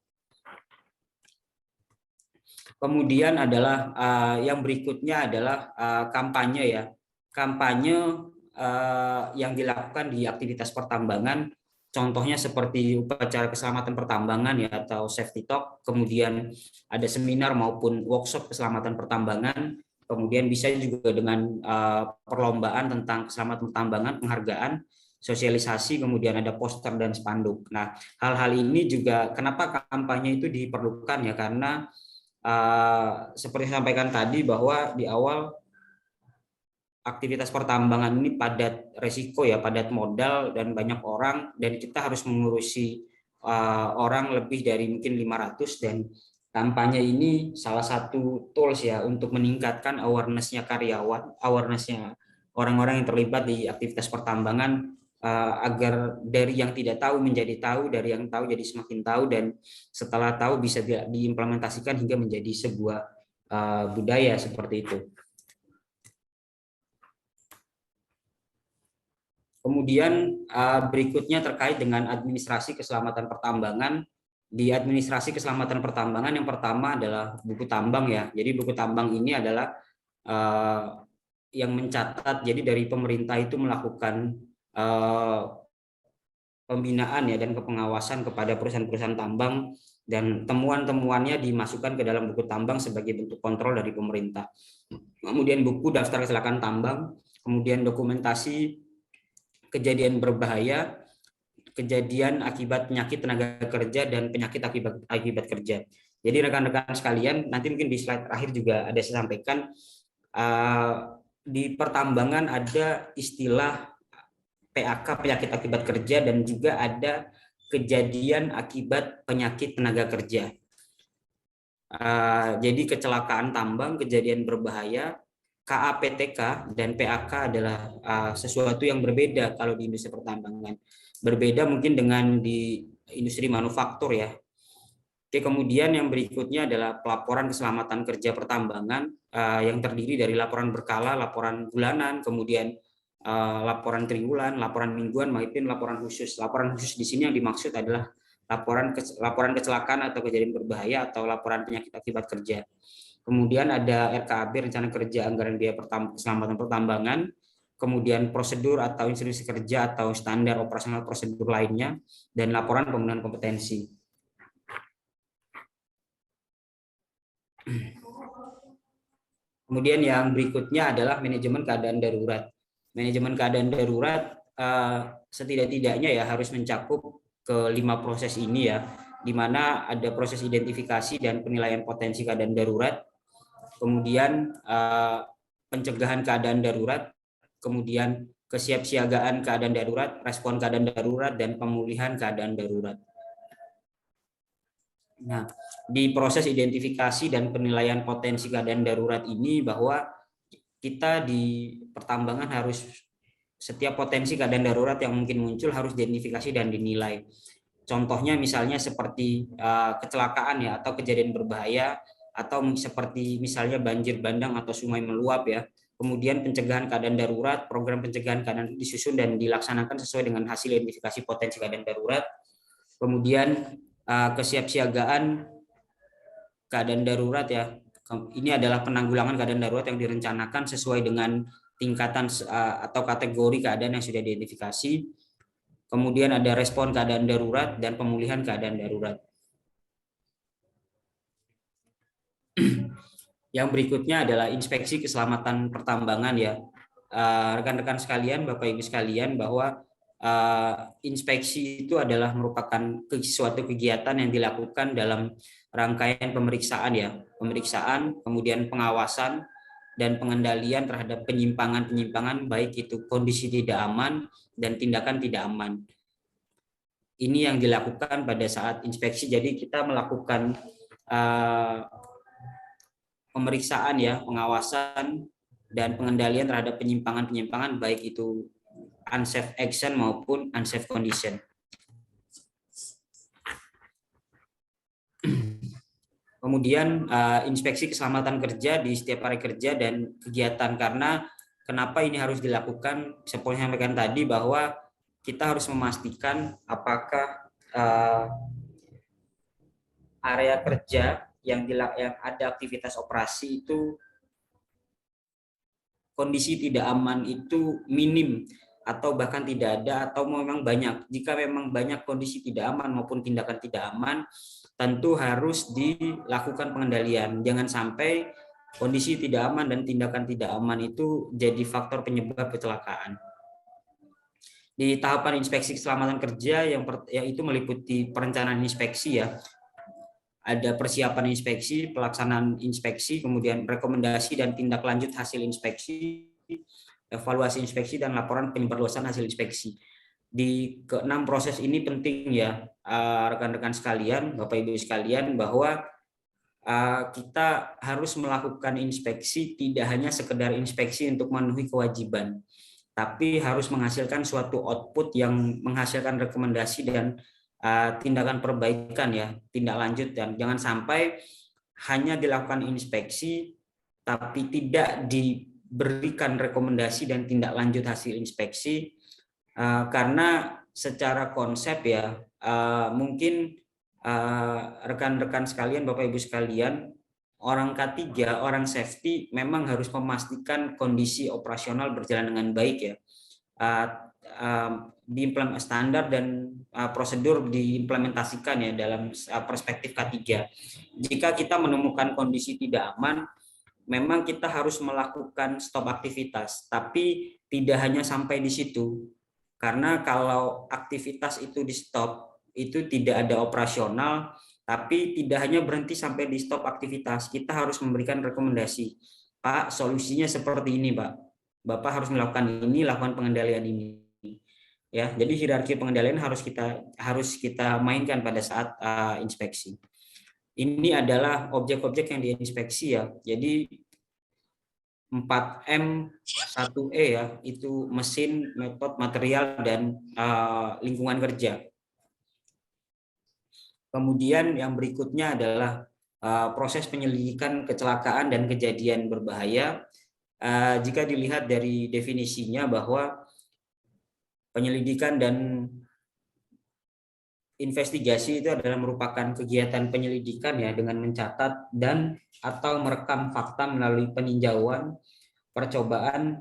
Kemudian adalah yang berikutnya adalah kampanye ya. Kampanye yang dilakukan di aktivitas pertambangan, contohnya seperti upacara keselamatan pertambangan ya atau safety talk, kemudian ada seminar maupun workshop keselamatan pertambangan, kemudian bisa juga dengan perlombaan tentang keselamatan pertambangan, penghargaan, sosialisasi, kemudian ada poster dan spanduk. Nah, hal-hal ini juga kenapa kampanye itu diperlukan ya, karena seperti saya sampaikan tadi bahwa di awal aktivitas pertambangan ini padat resiko ya, padat modal dan banyak orang, dan kita harus mengurusi orang lebih dari mungkin 500, dan kampanye ini salah satu tools ya untuk meningkatkan awareness-nya karyawan, awareness-nya orang-orang yang terlibat di aktivitas pertambangan, agar dari yang tidak tahu menjadi tahu, dari yang tahu jadi semakin tahu, dan setelah tahu bisa diimplementasikan hingga menjadi sebuah budaya seperti itu. Kemudian berikutnya terkait dengan administrasi keselamatan pertambangan. Di administrasi keselamatan pertambangan yang pertama adalah buku tambang ya. Jadi buku tambang ini adalah yang mencatat, jadi dari pemerintah itu melakukan pembinaan ya dan kepengawasan kepada perusahaan-perusahaan tambang, dan temuan-temuannya dimasukkan ke dalam buku tambang sebagai bentuk kontrol dari pemerintah. Kemudian buku daftar kecelakaan tambang, kemudian dokumentasi kejadian berbahaya, kejadian akibat penyakit tenaga kerja dan penyakit akibat kerja. Jadi rekan-rekan sekalian, nanti mungkin di slide terakhir juga ada saya sampaikan, di pertambangan ada istilah PAK, penyakit akibat kerja, dan juga ada kejadian akibat penyakit tenaga kerja. Jadi kecelakaan tambang, kejadian berbahaya, KAPTK dan PAK adalah sesuatu yang berbeda kalau di industri pertambangan. Berbeda mungkin dengan di industri manufaktur ya. Oke, kemudian yang berikutnya adalah pelaporan keselamatan kerja pertambangan yang terdiri dari laporan berkala, laporan bulanan, kemudian laporan triwulan, laporan mingguan, maupun laporan khusus. Laporan khusus di sini yang dimaksud adalah laporan kecelakaan atau kejadian berbahaya atau laporan penyakit akibat kerja. Kemudian ada RKAB, rencana kerja anggaran biaya keselamatan pertambangan, kemudian prosedur atau instruksi kerja atau standar operasional prosedur lainnya, dan laporan pemenuhan kompetensi. Kemudian yang berikutnya adalah manajemen keadaan darurat. Manajemen keadaan darurat setidak-tidaknya ya harus mencakup ke 5 proses ini ya, di mana ada proses identifikasi dan penilaian potensi keadaan darurat, kemudian pencegahan keadaan darurat, kemudian kesiapsiagaan keadaan darurat, respon keadaan darurat, dan pemulihan keadaan darurat. Nah, di proses identifikasi dan penilaian potensi keadaan darurat ini bahwa kita di pertambangan harus setiap potensi keadaan darurat yang mungkin muncul harus diidentifikasi dan dinilai. Contohnya misalnya seperti kecelakaan ya atau kejadian berbahaya, atau seperti misalnya banjir bandang atau sungai meluap ya. Kemudian pencegahan keadaan darurat, program pencegahan keadaan disusun dan dilaksanakan sesuai dengan hasil identifikasi potensi keadaan darurat. Kemudian kesiapsiagaan keadaan darurat ya. Ini adalah penanggulangan keadaan darurat yang direncanakan sesuai dengan tingkatan atau kategori keadaan yang sudah diidentifikasi. Kemudian ada respon keadaan darurat dan pemulihan keadaan darurat. Yang berikutnya adalah inspeksi keselamatan pertambangan ya. Rekan-rekan sekalian, Bapak Ibu sekalian, bahwa inspeksi itu adalah merupakan suatu kegiatan yang dilakukan dalam rangkaian pemeriksaan ya, pemeriksaan, kemudian pengawasan dan pengendalian terhadap penyimpangan-penyimpangan baik itu kondisi tidak aman dan tindakan tidak aman. Ini yang dilakukan pada saat inspeksi. Jadi kita melakukan pemeriksaan ya, pengawasan dan pengendalian terhadap penyimpangan-penyimpangan baik itu unsafe action maupun unsafe condition. Kemudian inspeksi keselamatan kerja di setiap hari kerja dan kegiatan, karena kenapa ini harus dilakukan? Seperti yang sampaikan tadi bahwa kita harus memastikan apakah area kerja yang ada aktivitas operasi itu kondisi tidak aman itu minim atau bahkan tidak ada atau memang banyak. Jika memang banyak kondisi tidak aman maupun tindakan tidak aman, tentu harus dilakukan pengendalian. Jangan sampai kondisi tidak aman dan tindakan tidak aman itu jadi faktor penyebab kecelakaan. Di tahapan inspeksi keselamatan kerja yang itu meliputi perencanaan inspeksi ya. Ada persiapan inspeksi, pelaksanaan inspeksi, kemudian rekomendasi dan tindak lanjut hasil inspeksi, evaluasi inspeksi, dan laporan penyebarluasan hasil inspeksi. Di keenam proses ini penting ya rekan-rekan sekalian, Bapak Ibu sekalian, bahwa kita harus melakukan inspeksi tidak hanya sekedar inspeksi untuk memenuhi kewajiban, tapi harus menghasilkan suatu output yang menghasilkan rekomendasi dan tindakan perbaikan ya, tindak lanjut, dan jangan sampai hanya dilakukan inspeksi tapi tidak diberikan rekomendasi dan tindak lanjut hasil inspeksi, karena secara konsep ya mungkin rekan-rekan sekalian, Bapak Ibu sekalian, orang K3, orang safety memang harus memastikan kondisi operasional berjalan dengan baik ya. Diimplementasikan standar dan prosedur diimplementasikan ya dalam perspektif K3. Jika kita menemukan kondisi tidak aman, memang kita harus melakukan stop aktivitas, tapi tidak hanya sampai di situ. Karena kalau aktivitas itu di stop, itu tidak ada operasional, tapi tidak hanya berhenti sampai di stop aktivitas, kita harus memberikan rekomendasi. Pak, solusinya seperti ini, Pak. Bapak harus melakukan ini, lakukan pengendalian ini. Ya, jadi hierarki pengendalian harus kita mainkan pada saat inspeksi. Ini adalah objek-objek yang diinspeksi ya. Jadi 4M 1E ya, itu mesin, metode, material, dan lingkungan kerja. Kemudian yang berikutnya adalah proses penyelidikan kecelakaan dan kejadian berbahaya. Jika dilihat dari definisinya bahwa penyelidikan dan investigasi itu adalah merupakan kegiatan penyelidikan ya dengan mencatat dan atau merekam fakta melalui peninjauan, percobaan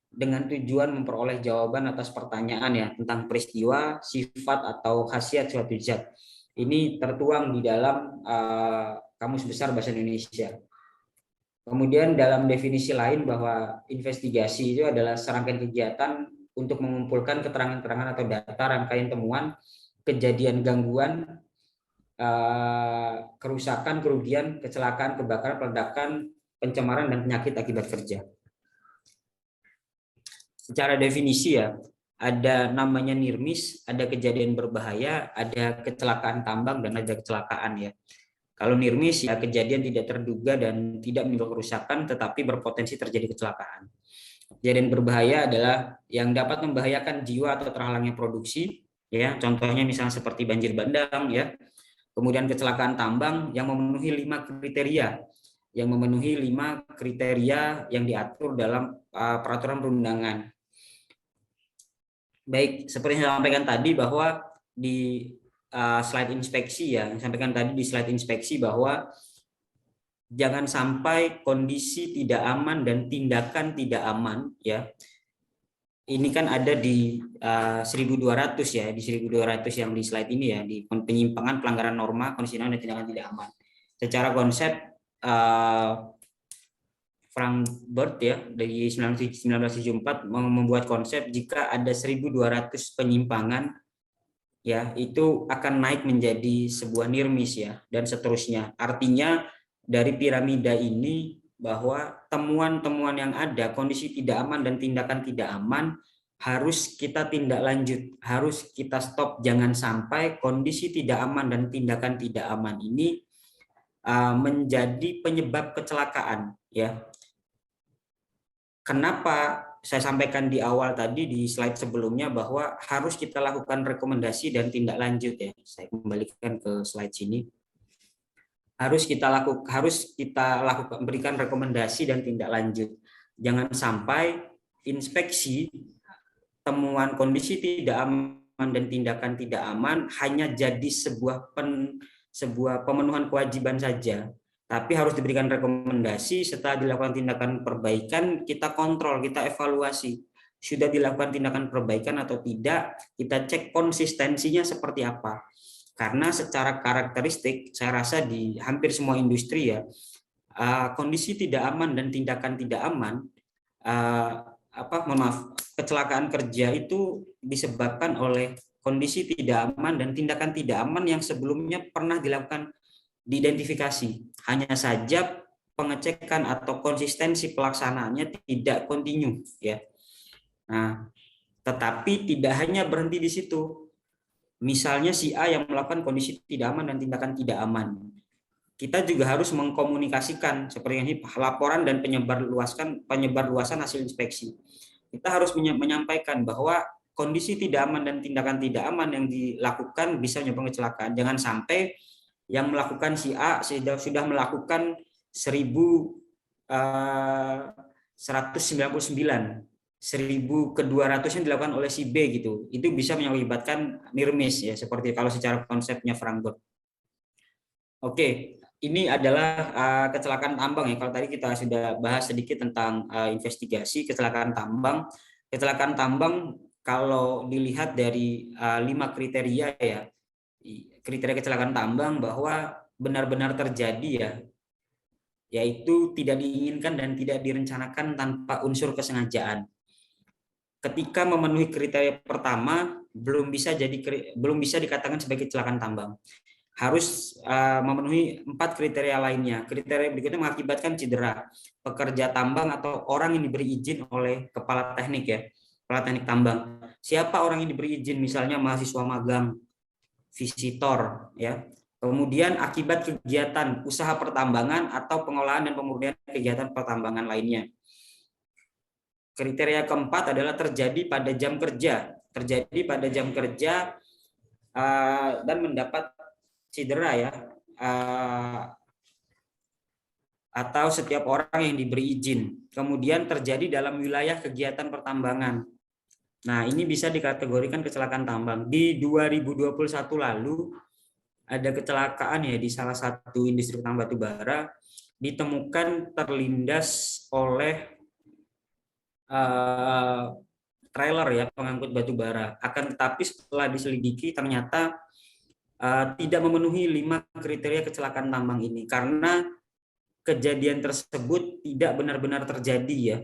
dengan tujuan memperoleh jawaban atas pertanyaan ya tentang peristiwa, sifat atau khasiat suatu zat. Ini tertuang di dalam Kamus Besar Bahasa Indonesia. Kemudian dalam definisi lain bahwa investigasi itu adalah serangkaian kegiatan untuk mengumpulkan keterangan-keterangan atau data rangkaian temuan kejadian gangguan, kerusakan, kerugian, kecelakaan, kebakaran, peledakan, pencemaran, dan penyakit akibat kerja. Secara definisi ya, ada namanya NIRMIS, ada kejadian berbahaya, ada kecelakaan tambang, dan ada kecelakaan ya. Kalau NIRMIS ya kejadian tidak terduga dan tidak menimbulkan kerusakan, tetapi berpotensi terjadi kecelakaan. Kejadian berbahaya adalah yang dapat membahayakan jiwa atau terhalangnya produksi, ya, contohnya misalnya seperti banjir bandang ya. Kemudian kecelakaan tambang yang memenuhi 5 kriteria yang diatur dalam peraturan perundangan. Baik, seperti yang saya sampaikan tadi bahwa di slide inspeksi ya, yang sampaikan tadi di slide inspeksi bahwa jangan sampai kondisi tidak aman dan tindakan tidak aman ya. Ini kan ada di 1200 ya, di 1200 yang di slide ini ya, di penyimpangan, pelanggaran norma, kondisi dan tindakan tidak aman. Secara konsep Frank Bird ya dari 1974 membuat konsep jika ada 1200 penyimpangan ya, itu akan naik menjadi sebuah NIRMIS ya, dan seterusnya. Artinya dari piramida ini bahwa temuan-temuan yang ada, kondisi tidak aman dan tindakan tidak aman, harus kita tindak lanjut, harus kita stop. Jangan sampai kondisi tidak aman dan tindakan tidak aman ini menjadi penyebab kecelakaan ya. Kenapa saya sampaikan di awal tadi di slide sebelumnya bahwa harus kita lakukan rekomendasi dan tindak lanjut ya. Saya kembalikan ke slide sini. Harus kita lakukan berikan rekomendasi dan tindak lanjut. Jangan sampai inspeksi temuan kondisi tidak aman dan tindakan tidak aman hanya jadi sebuah pemenuhan kewajiban saja, tapi harus diberikan rekomendasi. Setelah dilakukan tindakan perbaikan, kita kontrol, kita evaluasi sudah dilakukan tindakan perbaikan atau tidak, kita cek konsistensinya seperti apa. Karena secara karakteristik saya rasa di hampir semua industri ya, kondisi tidak aman dan tindakan tidak aman, kecelakaan kerja itu disebabkan oleh kondisi tidak aman dan tindakan tidak aman yang sebelumnya pernah dilakukan diidentifikasi. Hanya saja pengecekan atau konsistensi pelaksanaannya tidak kontinu ya. Nah, tetapi tidak hanya berhenti di situ. Misalnya si A yang melakukan kondisi tidak aman dan tindakan tidak aman, kita juga harus mengkomunikasikan seperti ini laporan dan penyebarluasan hasil inspeksi. Kita harus menyampaikan bahwa kondisi tidak aman dan tindakan tidak aman yang dilakukan bisa menyebabkan kecelakaan. Jangan sampai yang melakukan si A sudah melakukan 1.200 yang dilakukan oleh si B gitu. Itu bisa mengakibatkan NIRMIS ya, seperti kalau secara konsepnya Frankfurt. Oke, ini adalah kecelakaan tambang ya. Kalau tadi kita sudah bahas sedikit tentang investigasi kecelakaan tambang. Kecelakaan tambang kalau dilihat dari 5 kriteria ya, kriteria kecelakaan tambang bahwa benar-benar terjadi ya, yaitu tidak diinginkan dan tidak direncanakan tanpa unsur kesengajaan. ketika memenuhi kriteria pertama belum bisa dikatakan sebagai kecelakaan tambang. Harus memenuhi 4 kriteria lainnya. Kriteria berikutnya mengakibatkan cedera pekerja tambang atau orang yang diberi izin oleh kepala teknik ya, kepala teknik tambang. Siapa orang yang diberi izin? Misalnya mahasiswa magang, visitor ya. Kemudian akibat kegiatan usaha pertambangan atau pengolahan dan pemurnian kegiatan pertambangan lainnya. Kriteria keempat adalah terjadi pada jam kerja. Terjadi pada jam kerja dan mendapat cedera ya, atau setiap orang yang diberi izin. Kemudian terjadi dalam wilayah kegiatan pertambangan. Nah, ini bisa dikategorikan kecelakaan tambang. Di 2021 lalu ada kecelakaan ya di salah satu industri tambang batu bara, ditemukan terlindas oleh trailer ya, pengangkut batu bara. Akan tetapi setelah diselidiki ternyata tidak memenuhi 5 kriteria kecelakaan tambang ini karena kejadian tersebut tidak benar-benar terjadi ya.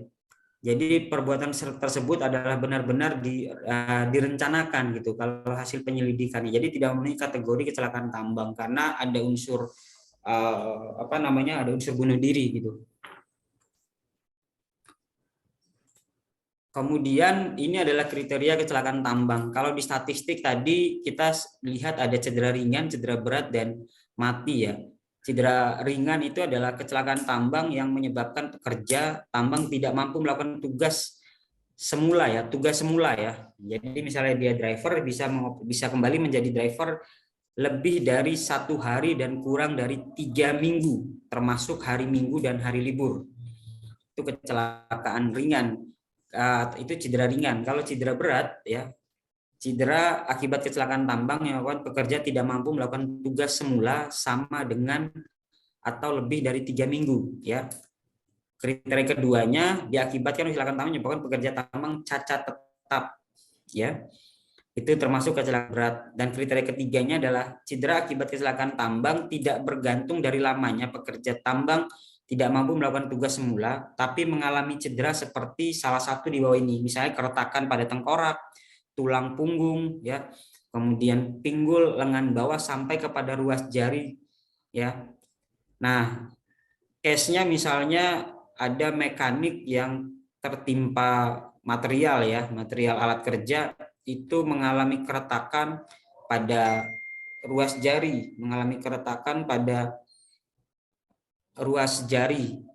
Jadi perbuatan tersebut adalah benar-benar direncanakan gitu kalau hasil penyelidikannya. Jadi tidak memenuhi kategori kecelakaan tambang karena ada unsur ada unsur bunuh diri gitu. Kemudian ini adalah kriteria kecelakaan tambang. Kalau di statistik tadi kita lihat ada cedera ringan, cedera berat, dan mati ya. Cedera ringan itu adalah kecelakaan tambang yang menyebabkan pekerja tambang tidak mampu melakukan tugas semula ya. Jadi misalnya dia driver bisa kembali menjadi driver lebih dari 1 hari dan kurang dari 3 minggu, termasuk hari Minggu dan hari libur. Itu kecelakaan ringan. Itu cedera ringan. Kalau cedera berat ya, cedera akibat kecelakaan tambang yang menyebabkan pekerja tidak mampu melakukan tugas semula sama dengan atau lebih dari 3 minggu ya. Kriteria keduanya diakibatkan kecelakaan tambang menyebabkan pekerja tambang cacat tetap ya. Itu termasuk kecelakaan berat. Dan kriteria ketiganya adalah cedera akibat kecelakaan tambang tidak bergantung dari lamanya pekerja tambang tidak mampu melakukan tugas semula, tapi mengalami cedera seperti salah satu di bawah ini, misalnya keretakan pada tengkorak, tulang punggung, ya, kemudian pinggul, lengan bawah sampai kepada ruas jari, ya. Nah, case-nya misalnya ada mekanik yang tertimpa material, ya, material alat kerja itu mengalami keretakan pada ruas jari,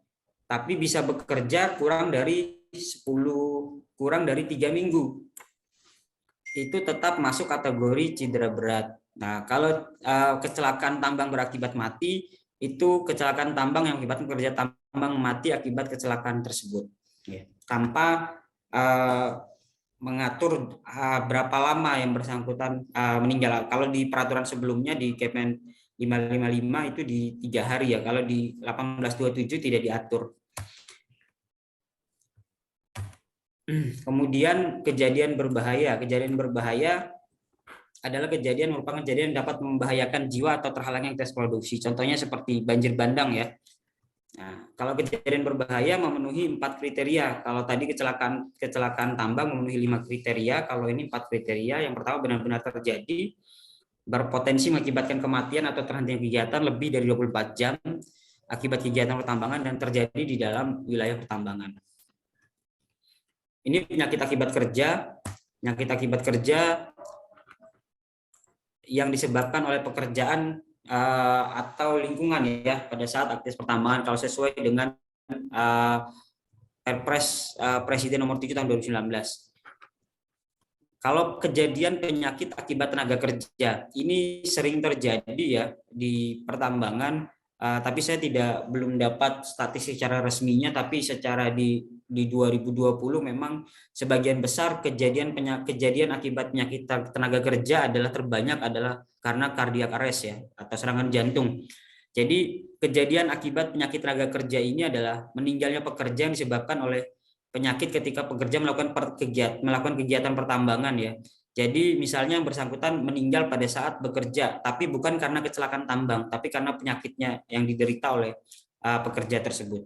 tapi bisa bekerja kurang dari 3 minggu. Itu tetap masuk kategori cedera berat. Nah, kalau kecelakaan tambang berakibat mati, itu kecelakaan tambang yang mengakibatkan pekerja tambang mati akibat kecelakaan tersebut. Ya, tanpa mengatur berapa lama yang bersangkutan meninggal. Kalau di peraturan sebelumnya di Kemen 555 itu di 3 hari ya. Kalau di 1827 tidak diatur. Kemudian kejadian berbahaya. Kejadian berbahaya adalah merupakan kejadian yang dapat membahayakan jiwa atau terhalangnya aktivitas produksi. Contohnya seperti banjir bandang ya. Nah, kalau kejadian berbahaya memenuhi 4 kriteria. Kalau tadi kecelakaan tambang memenuhi 5 kriteria, kalau ini 4 kriteria. Yang pertama benar-benar terjadi, berpotensi mengakibatkan kematian atau terhentinya kegiatan lebih dari 24 jam akibat kegiatan pertambangan dan terjadi di dalam wilayah pertambangan. Ini penyakit akibat kerja yang disebabkan oleh pekerjaan atau lingkungan ya pada saat aktivitas pertambangan kalau sesuai dengan Perpres Presiden nomor 7 tahun 2019. Kalau kejadian penyakit akibat tenaga kerja ini sering terjadi ya di pertambangan, tapi saya belum dapat statistik secara resminya, tapi secara di 2020 memang sebagian besar kejadian akibat penyakit tenaga kerja terbanyak adalah karena cardiac arrest ya atau serangan jantung. Jadi kejadian akibat penyakit tenaga kerja ini adalah meninggalnya pekerja yang disebabkan oleh penyakit ketika pekerja melakukan kegiatan pertambangan ya. Jadi misalnya yang bersangkutan meninggal pada saat bekerja, tapi bukan karena kecelakaan tambang, tapi karena penyakitnya yang diderita oleh pekerja tersebut.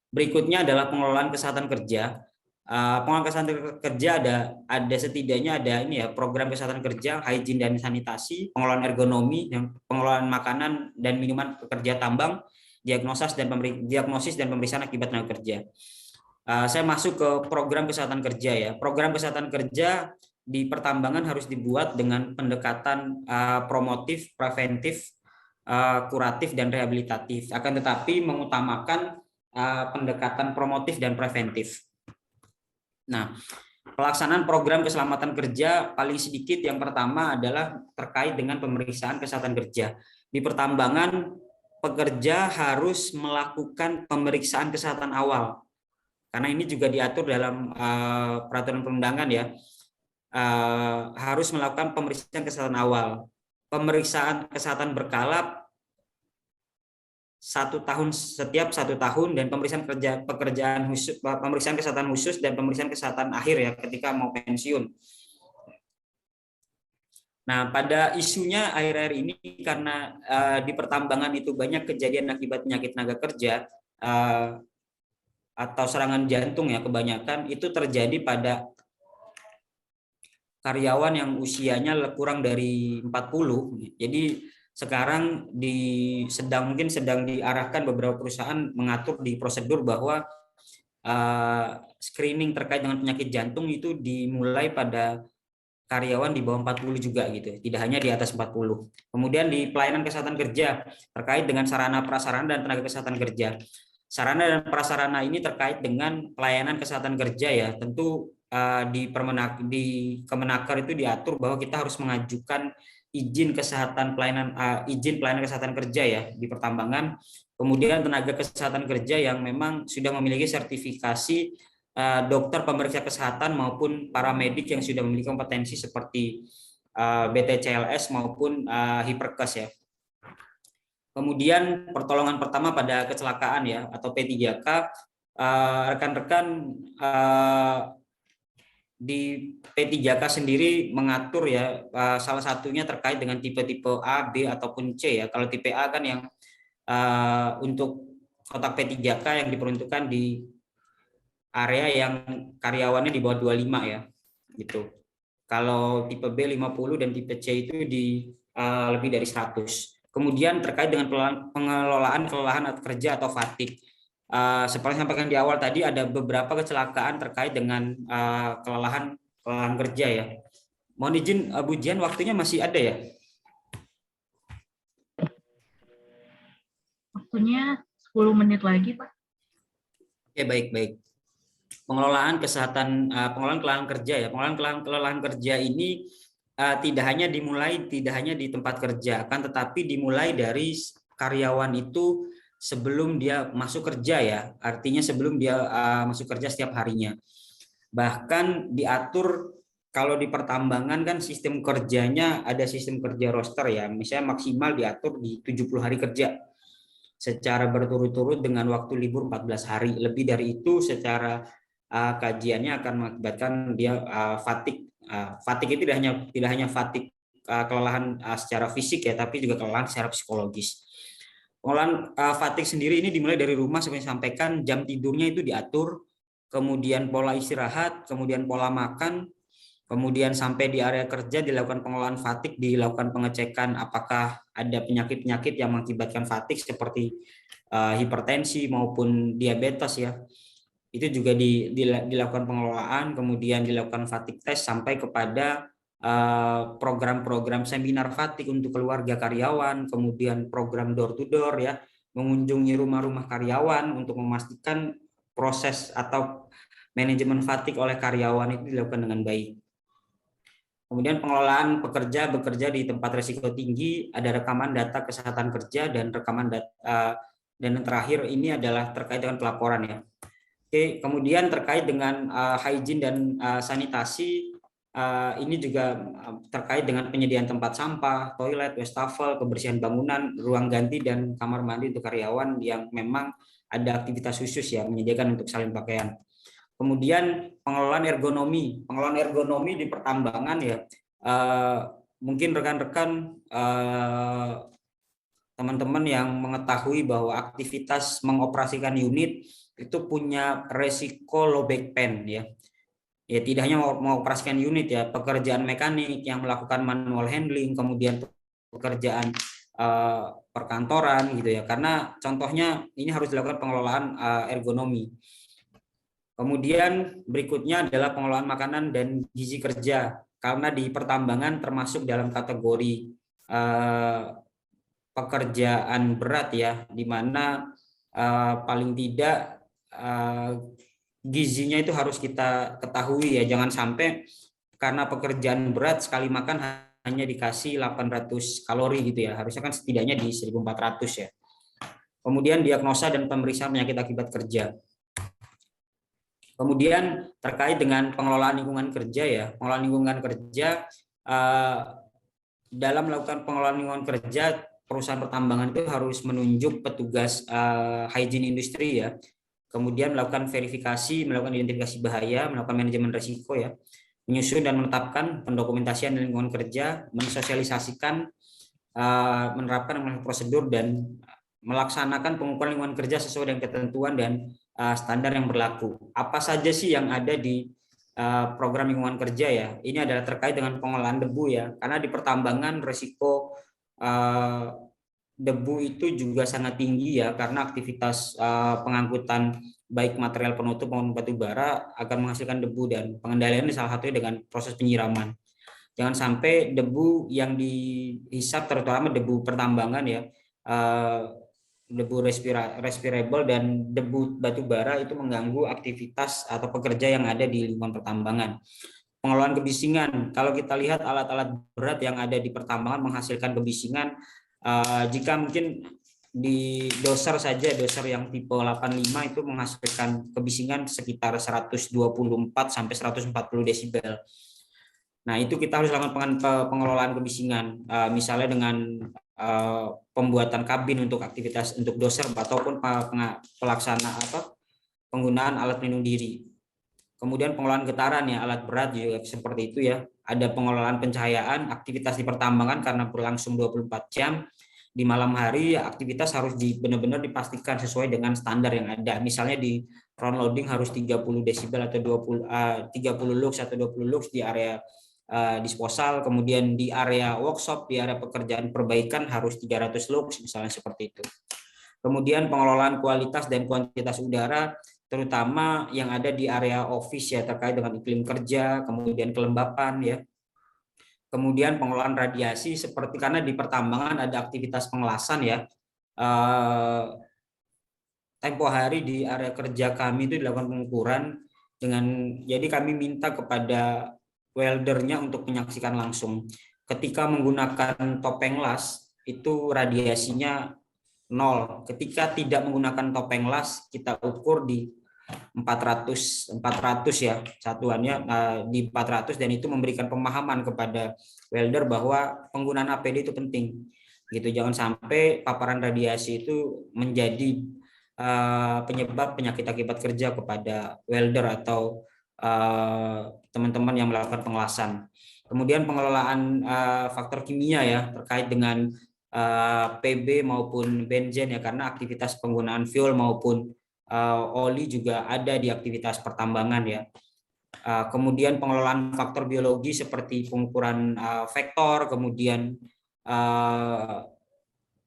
Berikutnya adalah pengelolaan kesehatan kerja. pengelolaan kesehatan kerja ada setidaknya ada ini ya, program kesehatan kerja, hygiene dan sanitasi, pengelolaan ergonomi, pengelolaan makanan dan minuman pekerja tambang, diagnosis dan pemeriksaan akibat tenaga kerja. Saya masuk ke program kesehatan kerja ya. Program kesehatan kerja di pertambangan harus dibuat dengan pendekatan promotif, preventif, kuratif dan rehabilitatif. Akan tetapi mengutamakan pendekatan promotif dan preventif. Nah, pelaksanaan program keselamatan kerja paling sedikit yang pertama adalah terkait dengan pemeriksaan kesehatan kerja. Di pertambangan, pekerja harus melakukan pemeriksaan kesehatan awal. Karena ini juga diatur dalam peraturan perundangan ya. Harus melakukan pemeriksaan kesehatan awal. Pemeriksaan kesehatan berkala setiap 1 tahun dan pemeriksaan pemeriksaan kesehatan khusus dan pemeriksaan kesehatan akhir ya ketika mau pensiun. Nah, pada isunya akhir-akhir ini karena di pertambangan itu banyak kejadian akibat penyakit tenaga kerja atau serangan jantung ya, kebanyakan itu terjadi pada karyawan yang usianya kurang dari 40. Jadi sekarang sedang diarahkan beberapa perusahaan mengatur di prosedur bahwa screening terkait dengan penyakit jantung itu dimulai pada karyawan di bawah 40 juga gitu, tidak hanya di atas 40. Kemudian di pelayanan kesehatan kerja terkait dengan sarana prasarana dan tenaga kesehatan kerja. Sarana dan prasarana ini terkait dengan pelayanan kesehatan kerja ya. Tentu di Kemenaker itu diatur bahwa kita harus mengajukan izin pelayanan kesehatan kerja ya di pertambangan. Kemudian tenaga kesehatan kerja yang memang sudah memiliki sertifikasi dokter pemeriksa kesehatan maupun paramedik yang sudah memiliki kompetensi seperti BTCLS maupun Hiperkes ya. Kemudian pertolongan pertama pada kecelakaan ya atau P3K, rekan-rekan di P3K sendiri mengatur ya, salah satunya terkait dengan tipe-tipe A, B ataupun C ya. Kalau tipe A kan yang untuk kotak P3K yang diperuntukkan di area yang karyawannya di bawah 25 ya, gitu. Kalau tipe B 50 dan tipe C itu di lebih dari 100. Kemudian terkait dengan pengelolaan kelelahan kerja atau fatigue. Seperti sampaikan di awal tadi ada beberapa kecelakaan terkait dengan kelelahan kerja ya. Mohon izin Bu Jian, waktunya masih ada ya? Waktunya 10 menit lagi, Pak. Oke, baik. Pengelolaan kesehatan, pengelolaan kelelahan kerja ya. Pengelolaan kelelahan kerja ini tidak hanya di tempat kerja, akan tetapi dimulai dari karyawan itu sebelum dia masuk kerja ya. Artinya sebelum dia masuk kerja setiap harinya. Bahkan diatur kalau di pertambangan kan sistem kerjanya ada sistem kerja roster ya. Misalnya maksimal diatur di 70 hari kerja secara berturut-turut dengan waktu libur 14 hari. Lebih dari itu secara kajiannya akan mengakibatkan dia fatigue. Fatigue itu tidak hanya fatigue kelelahan secara fisik ya, tapi juga kelelahan secara psikologis. Pengolahan fatigue sendiri ini dimulai dari rumah, seperti sampaikan, jam tidurnya itu diatur, kemudian pola istirahat, kemudian pola makan, kemudian sampai di area kerja dilakukan pengolahan fatigue, dilakukan pengecekan apakah ada penyakit-penyakit yang mengakibatkan fatigue seperti hipertensi maupun diabetes ya. Itu juga dilakukan pengelolaan, kemudian dilakukan fatigue test sampai kepada program-program seminar fatigue untuk keluarga karyawan, kemudian program door to door ya, mengunjungi rumah-rumah karyawan untuk memastikan proses atau manajemen fatigue oleh karyawan itu dilakukan dengan baik. Kemudian pengelolaan pekerja bekerja di tempat risiko tinggi, ada rekaman data kesehatan kerja dan rekaman data, dan yang terakhir ini adalah terkait dengan pelaporan ya. Oke, kemudian terkait dengan hygiene dan sanitasi, ini juga terkait dengan penyediaan tempat sampah, toilet, wastafel, kebersihan bangunan, ruang ganti dan kamar mandi untuk karyawan yang memang ada aktivitas khusus ya, menyediakan untuk salin pakaian. Kemudian pengelolaan ergonomi di pertambangan ya, mungkin rekan-rekan teman-teman yang mengetahui bahwa aktivitas mengoperasikan unit itu punya resiko low back pain ya. Ya, tidak hanya mengoperasikan unit ya, pekerjaan mekanik yang melakukan manual handling, kemudian pekerjaan perkantoran gitu ya. Karena contohnya ini harus dilakukan pengelolaan ergonomi. Kemudian berikutnya adalah pengelolaan makanan dan gizi kerja, karena di pertambangan termasuk dalam kategori pekerjaan berat ya, di mana paling tidak gizinya itu harus kita ketahui ya, jangan sampai karena pekerjaan berat sekali makan hanya dikasih 800 kalori gitu ya, harusnya kan setidaknya di 1400 ya. Kemudian diagnosa dan pemeriksaan penyakit akibat kerja. Kemudian terkait dengan pengelolaan lingkungan kerja ya, pengelolaan lingkungan kerja dalam melakukan pengelolaan lingkungan kerja, perusahaan pertambangan itu harus menunjuk petugas hygiene industri ya, kemudian melakukan verifikasi, melakukan identifikasi bahaya, melakukan manajemen risiko ya, menyusun dan menetapkan pendokumentasian lingkungan kerja, mensosialisasikan, menerapkan prosedur dan melaksanakan pengukuran lingkungan kerja sesuai dengan ketentuan dan standar yang berlaku. Apa saja sih yang ada di program lingkungan kerja ya? Ini adalah terkait dengan pengolahan debu ya, karena di pertambangan risiko debu itu juga sangat tinggi ya, karena aktivitas pengangkutan baik material penutup maupun batu bara akan menghasilkan debu, dan pengendaliannya salah satunya dengan proses penyiraman. Jangan sampai debu yang dihisap, terutama debu pertambangan ya, debu respirable dan debu batu bara itu mengganggu aktivitas atau pekerja yang ada di lingkungan pertambangan. Pengelolaan kebisingan, kalau kita lihat alat-alat berat yang ada di pertambangan menghasilkan kebisingan, jika mungkin di doser saja, doser yang tipe 85 itu menghasilkan kebisingan sekitar 124 sampai 140 desibel. Nah, itu kita harus lakukan pengelolaan kebisingan, misalnya dengan pembuatan kabin untuk aktivitas untuk doser ataupun pelaksana penggunaan alat pelindung diri. Kemudian pengelolaan getaran ya, alat berat juga seperti itu ya. Ada pengelolaan pencahayaan, aktivitas di pertambangan karena berlangsung 24 jam. Di malam hari aktivitas harus benar-benar dipastikan sesuai dengan standar yang ada. Misalnya di front loading harus 30 desibel atau 30 lux atau 20 lux di area disposal, kemudian di area workshop, di area pekerjaan perbaikan harus 300 lux misalnya seperti itu. Kemudian pengelolaan kualitas dan kuantitas udara, terutama yang ada di area office ya, terkait dengan iklim kerja, kemudian kelembapan ya. Kemudian pengelolaan radiasi, seperti karena di pertambangan ada aktivitas pengelasan ya. Tempo hari di area kerja kami itu dilakukan pengukuran jadi kami minta kepada weldernya untuk menyaksikan langsung. Ketika menggunakan topeng las itu radiasinya 0. Ketika tidak menggunakan topeng las kita ukur di 400 ya satuannya, di 400, dan itu memberikan pemahaman kepada welder bahwa penggunaan APD itu penting gitu. Jangan sampai paparan radiasi itu menjadi penyebab penyakit akibat kerja kepada welder atau teman-teman yang melakukan pengelasan. Kemudian pengelolaan faktor kimia ya, terkait dengan PB maupun benzen ya, karena aktivitas penggunaan fuel maupun oli juga ada di aktivitas pertambangan ya. Kemudian pengelolaan faktor biologi seperti pengukuran vektor, kemudian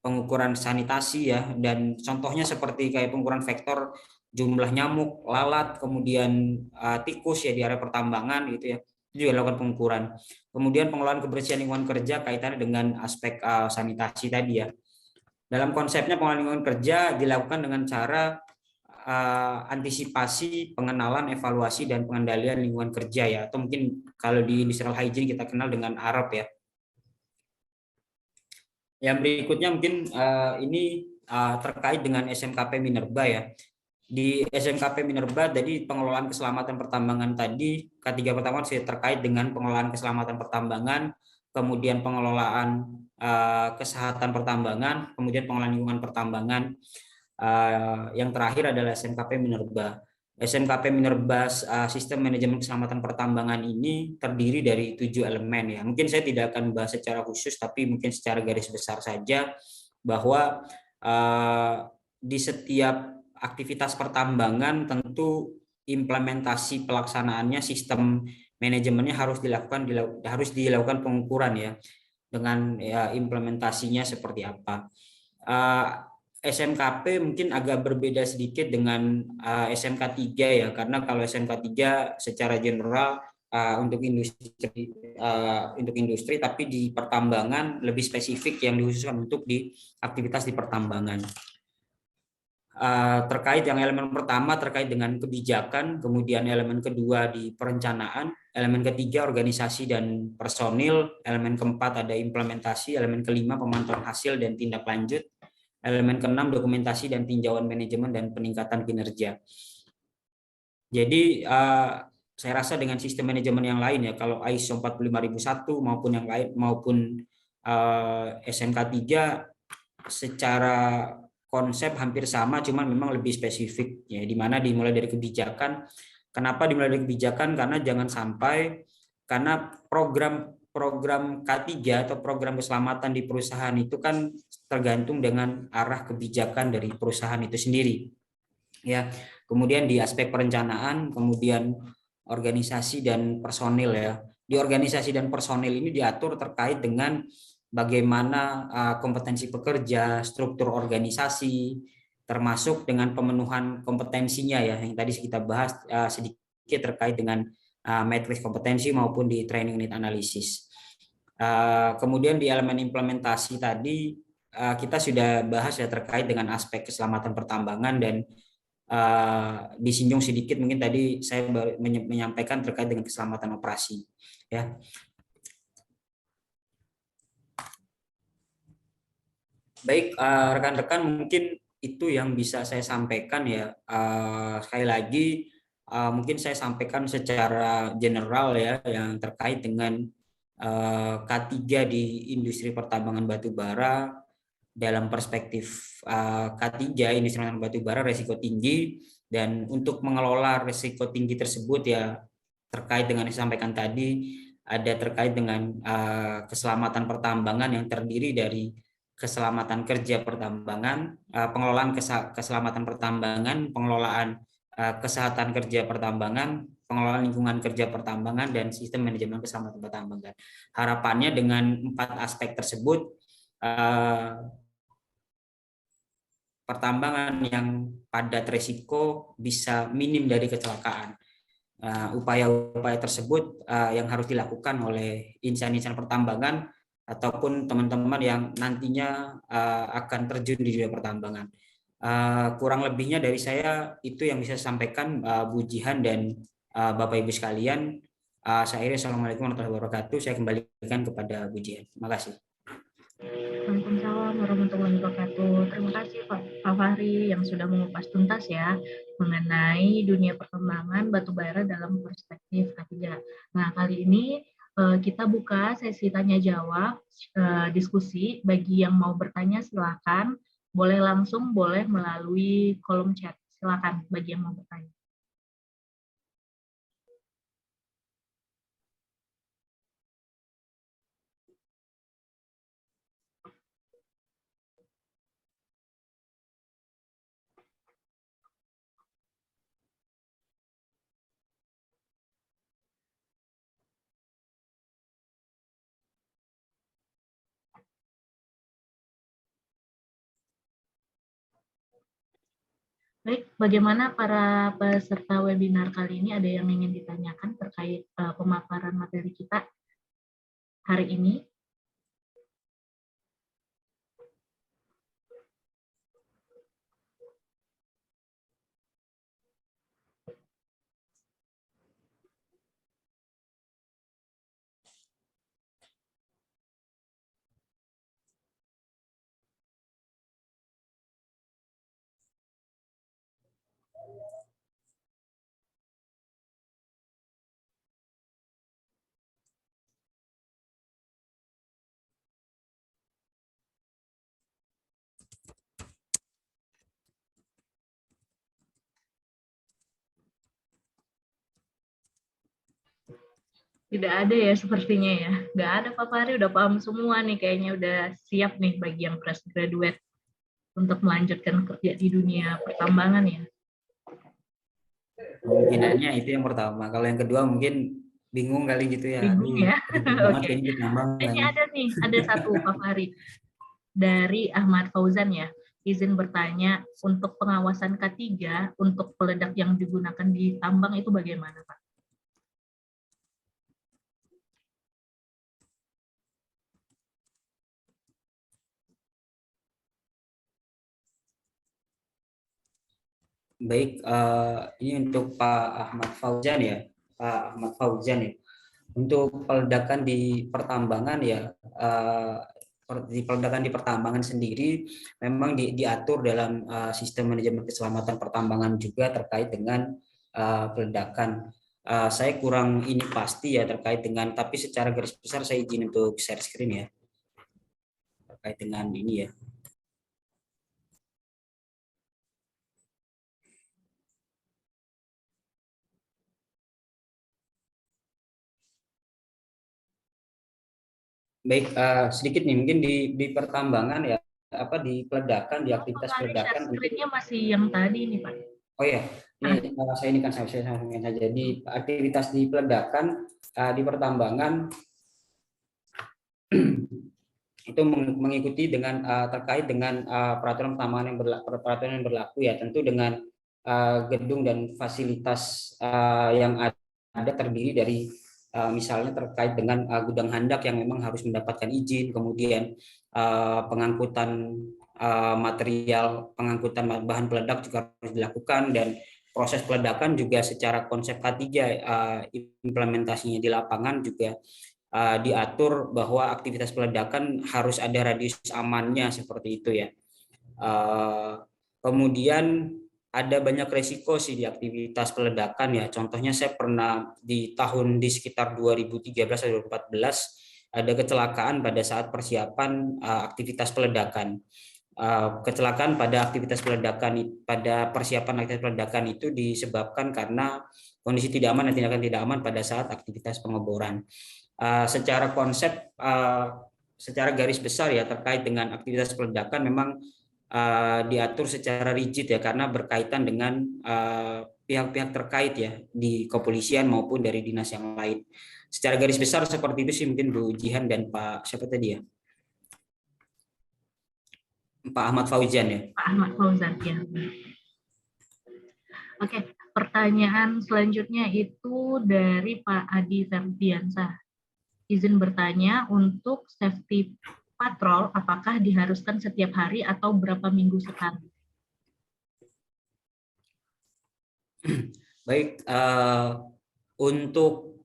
pengukuran sanitasi ya, dan contohnya seperti kayak pengukuran vektor jumlah nyamuk, lalat, kemudian tikus ya di area pertambangan gitu ya, itu juga dilakukan pengukuran. Kemudian pengelolaan kebersihan lingkungan kerja kaitannya dengan aspek sanitasi tadi ya. Dalam konsepnya pengelolaan lingkungan kerja dilakukan dengan cara antisipasi, pengenalan, evaluasi, dan pengendalian lingkungan kerja ya, atau mungkin kalau di industrial hygiene kita kenal dengan ARAP ya. Yang berikutnya mungkin ini terkait dengan SMKP Minerba ya. Di SMKP Minerba, jadi pengelolaan keselamatan pertambangan tadi, K3 pertambangan sudah terkait dengan pengelolaan keselamatan pertambangan, kemudian pengelolaan kesehatan pertambangan, kemudian pengelolaan lingkungan pertambangan. Yang terakhir adalah SMKP Minerba. SMKP Minerba sistem manajemen keselamatan pertambangan ini terdiri dari 7 elemen ya. Mungkin saya tidak akan bahas secara khusus, tapi mungkin secara garis besar saja. bahwa di setiap aktivitas pertambangan tentu implementasi pelaksanaannya, sistem manajemennya harus dilakukan pengukuran ya, dengan ya implementasinya seperti apa. SMKP mungkin agak berbeda sedikit dengan SMK 3 ya, karena kalau SMK 3 secara general untuk industri, tapi di pertambangan lebih spesifik yang dikhususkan untuk di aktivitas di pertambangan. Terkait yang elemen pertama terkait dengan kebijakan, kemudian elemen kedua di perencanaan, elemen ketiga organisasi dan personil, elemen keempat ada implementasi, elemen kelima pemantauan hasil dan tindak lanjut, elemen keenam dokumentasi dan tinjauan manajemen dan peningkatan kinerja. Jadi saya rasa dengan sistem manajemen yang lain ya, kalau ISO 45001 maupun yang lain maupun SMK 3 secara konsep hampir sama, cuman memang lebih spesifik ya, di mana dimulai dari kebijakan. Kenapa dimulai dari kebijakan? Karena jangan sampai karena program K3 atau program keselamatan di perusahaan itu kan tergantung dengan arah kebijakan dari perusahaan itu sendiri. Ya. Kemudian di aspek perencanaan, kemudian organisasi dan personil ya. Di organisasi dan personil ini diatur terkait dengan bagaimana kompetensi pekerja, struktur organisasi, termasuk dengan pemenuhan kompetensinya ya, yang tadi kita bahas sedikit terkait dengan matriks kompetensi maupun di training need analysis. Kemudian di elemen implementasi tadi kita sudah bahas ya terkait dengan aspek keselamatan pertambangan, dan disinggung sedikit mungkin tadi saya menyampaikan terkait dengan keselamatan operasi ya. Baik, rekan-rekan, mungkin itu yang bisa saya sampaikan ya. Sekali lagi mungkin saya sampaikan secara general ya, yang terkait dengan K3 di industri pertambangan batubara dalam perspektif K3 industri pertambangan batubara resiko tinggi, dan untuk mengelola resiko tinggi tersebut ya terkait dengan yang disampaikan tadi, ada terkait dengan keselamatan pertambangan yang terdiri dari keselamatan kerja pertambangan, pengelolaan keselamatan pertambangan, pengelolaan kesehatan kerja pertambangan, pengelolaan lingkungan kerja pertambangan, dan sistem manajemen keselamatan pertambangan. Harapannya dengan 4 aspek tersebut, pertambangan yang padat risiko bisa minim dari kecelakaan. Upaya-upaya tersebut yang harus dilakukan oleh insan-insan pertambangan ataupun teman-teman yang nantinya akan terjun di dunia pertambangan. Kurang lebihnya dari saya itu yang bisa saya sampaikan, Bu Jihan dan Bapak Ibu sekalian. Saya akhiri, Assalamualaikum warahmatullahi wabarakatuh. Saya kembalikan kepada Bu Jihan. Terima kasih. Waalaikumsalam warahmatullahi wabarakatuh. Terima kasih Pak Fahri yang sudah mengupas tuntas ya mengenai dunia perkembangan batubara dalam perspektif K3. Nah, kali ini kita buka sesi tanya jawab, diskusi. Bagi yang mau bertanya silakan, boleh langsung, boleh melalui kolom chat. Silakan bagi yang mau bertanya. Baik, bagaimana para peserta webinar kali ini, ada yang ingin ditanyakan terkait pemaparan materi kita hari ini? Tidak ada ya sepertinya ya. Nggak ada Pak Fahri, udah paham semua nih. Kayaknya udah siap nih bagi yang fresh graduate untuk melanjutkan kerja di dunia pertambangan ya. Kemungkinannya itu yang pertama. Kalau yang kedua mungkin bingung kali gitu ya. Bingung ya. Banget Oke. kayaknya di tambang. Ini ada nih, ada satu Pak Fahri. Dari Ahmad Fauzan ya. Izin bertanya, untuk pengawasan K3 untuk peledak yang digunakan di tambang itu bagaimana Pak? Baik, ini untuk Pak Ahmad Fauzan ya, Pak Ahmad Fauzan ya. Untuk peledakan di pertambangan ya, di peledakan di pertambangan sendiri memang diatur dalam sistem manajemen keselamatan pertambangan juga terkait dengan peledakan. Saya kurang ini pasti ya terkait dengan, tapi secara garis besar saya izin untuk share screen ya terkait dengan ini ya. Baik, sedikit nih mungkin di pertambangan ya, apa di peledakan, di aktivitas peledakan. Screen-nya masih yang tadi nih Pak. Oh ya, ini saya ini kan saya sampaikan saja. Di aktivitas di peledakan di pertambangan itu mengikuti dengan terkait dengan peraturan pertambangan yang berlaku ya, tentu dengan gedung dan fasilitas yang ada terdiri dari misalnya terkait dengan gudang handak yang memang harus mendapatkan izin, kemudian pengangkutan material, pengangkutan bahan peledak juga harus dilakukan, dan proses peledakan juga secara konsep K3 implementasinya di lapangan juga diatur bahwa aktivitas peledakan harus ada radius amannya seperti itu ya. Kemudian ada banyak resiko sih di aktivitas peledakan ya. Contohnya saya pernah di sekitar 2013 atau 2014 ada kecelakaan pada saat persiapan aktivitas peledakan. Kecelakaan pada aktivitas peledakan, pada persiapan aktivitas peledakan itu disebabkan karena kondisi tidak aman dan tindakan tidak aman pada saat aktivitas pengeboran. Secara konsep, secara garis besar ya terkait dengan aktivitas peledakan memang diatur secara rigid ya, karena berkaitan dengan pihak-pihak terkait ya di kepolisian maupun dari dinas yang lain. Secara garis besar seperti itu sih mungkin Bu Jihan dan Pak siapa tadi ya? Pak Ahmad Fauzan ya. Pak Ahmad Fauzan ya. Oke, pertanyaan selanjutnya itu dari Pak Adi Ferdiansah. Izin bertanya, untuk safety patrol apakah diharuskan setiap hari atau berapa minggu sekali? Baik, untuk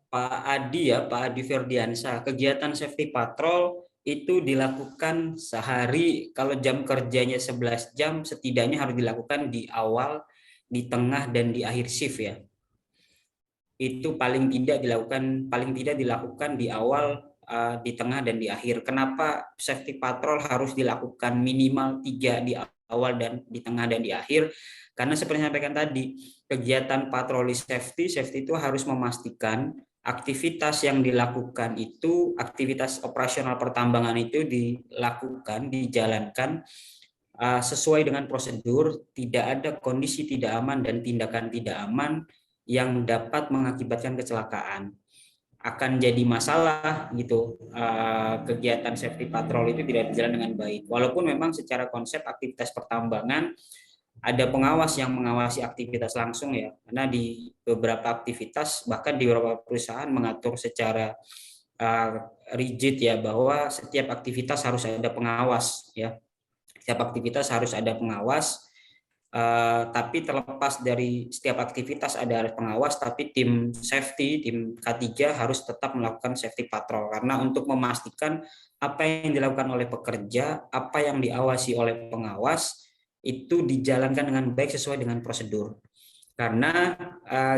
Pak Adi ya, Pak Adi Ferdiansah, kegiatan safety patrol itu dilakukan sehari, kalau jam kerjanya 11 jam setidaknya harus dilakukan di awal, di tengah, dan di akhir shift ya. Itu paling tidak dilakukan di awal, di tengah, dan di akhir. Kenapa safety patrol harus dilakukan minimal 3 di awal dan di tengah dan di akhir? Karena seperti yang saya sampaikan tadi, kegiatan patroli safety itu harus memastikan aktivitas yang dilakukan itu, aktivitas operasional pertambangan itu dilakukan, dijalankan sesuai dengan prosedur, tidak ada kondisi tidak aman dan tindakan tidak aman yang dapat mengakibatkan kecelakaan. Akan jadi masalah gitu, kegiatan safety patrol itu tidak berjalan dengan baik. Walaupun memang secara konsep aktivitas pertambangan ada pengawas yang mengawasi aktivitas langsung ya, karena di beberapa aktivitas bahkan di beberapa perusahaan mengatur secara rigid ya, bahwa setiap aktivitas harus ada pengawas ya, setiap aktivitas harus ada pengawas. Tapi terlepas dari setiap aktivitas ada pengawas, tapi tim safety, tim K3 harus tetap melakukan safety patrol, karena untuk memastikan apa yang dilakukan oleh pekerja, apa yang diawasi oleh pengawas itu dijalankan dengan baik sesuai dengan prosedur. Karena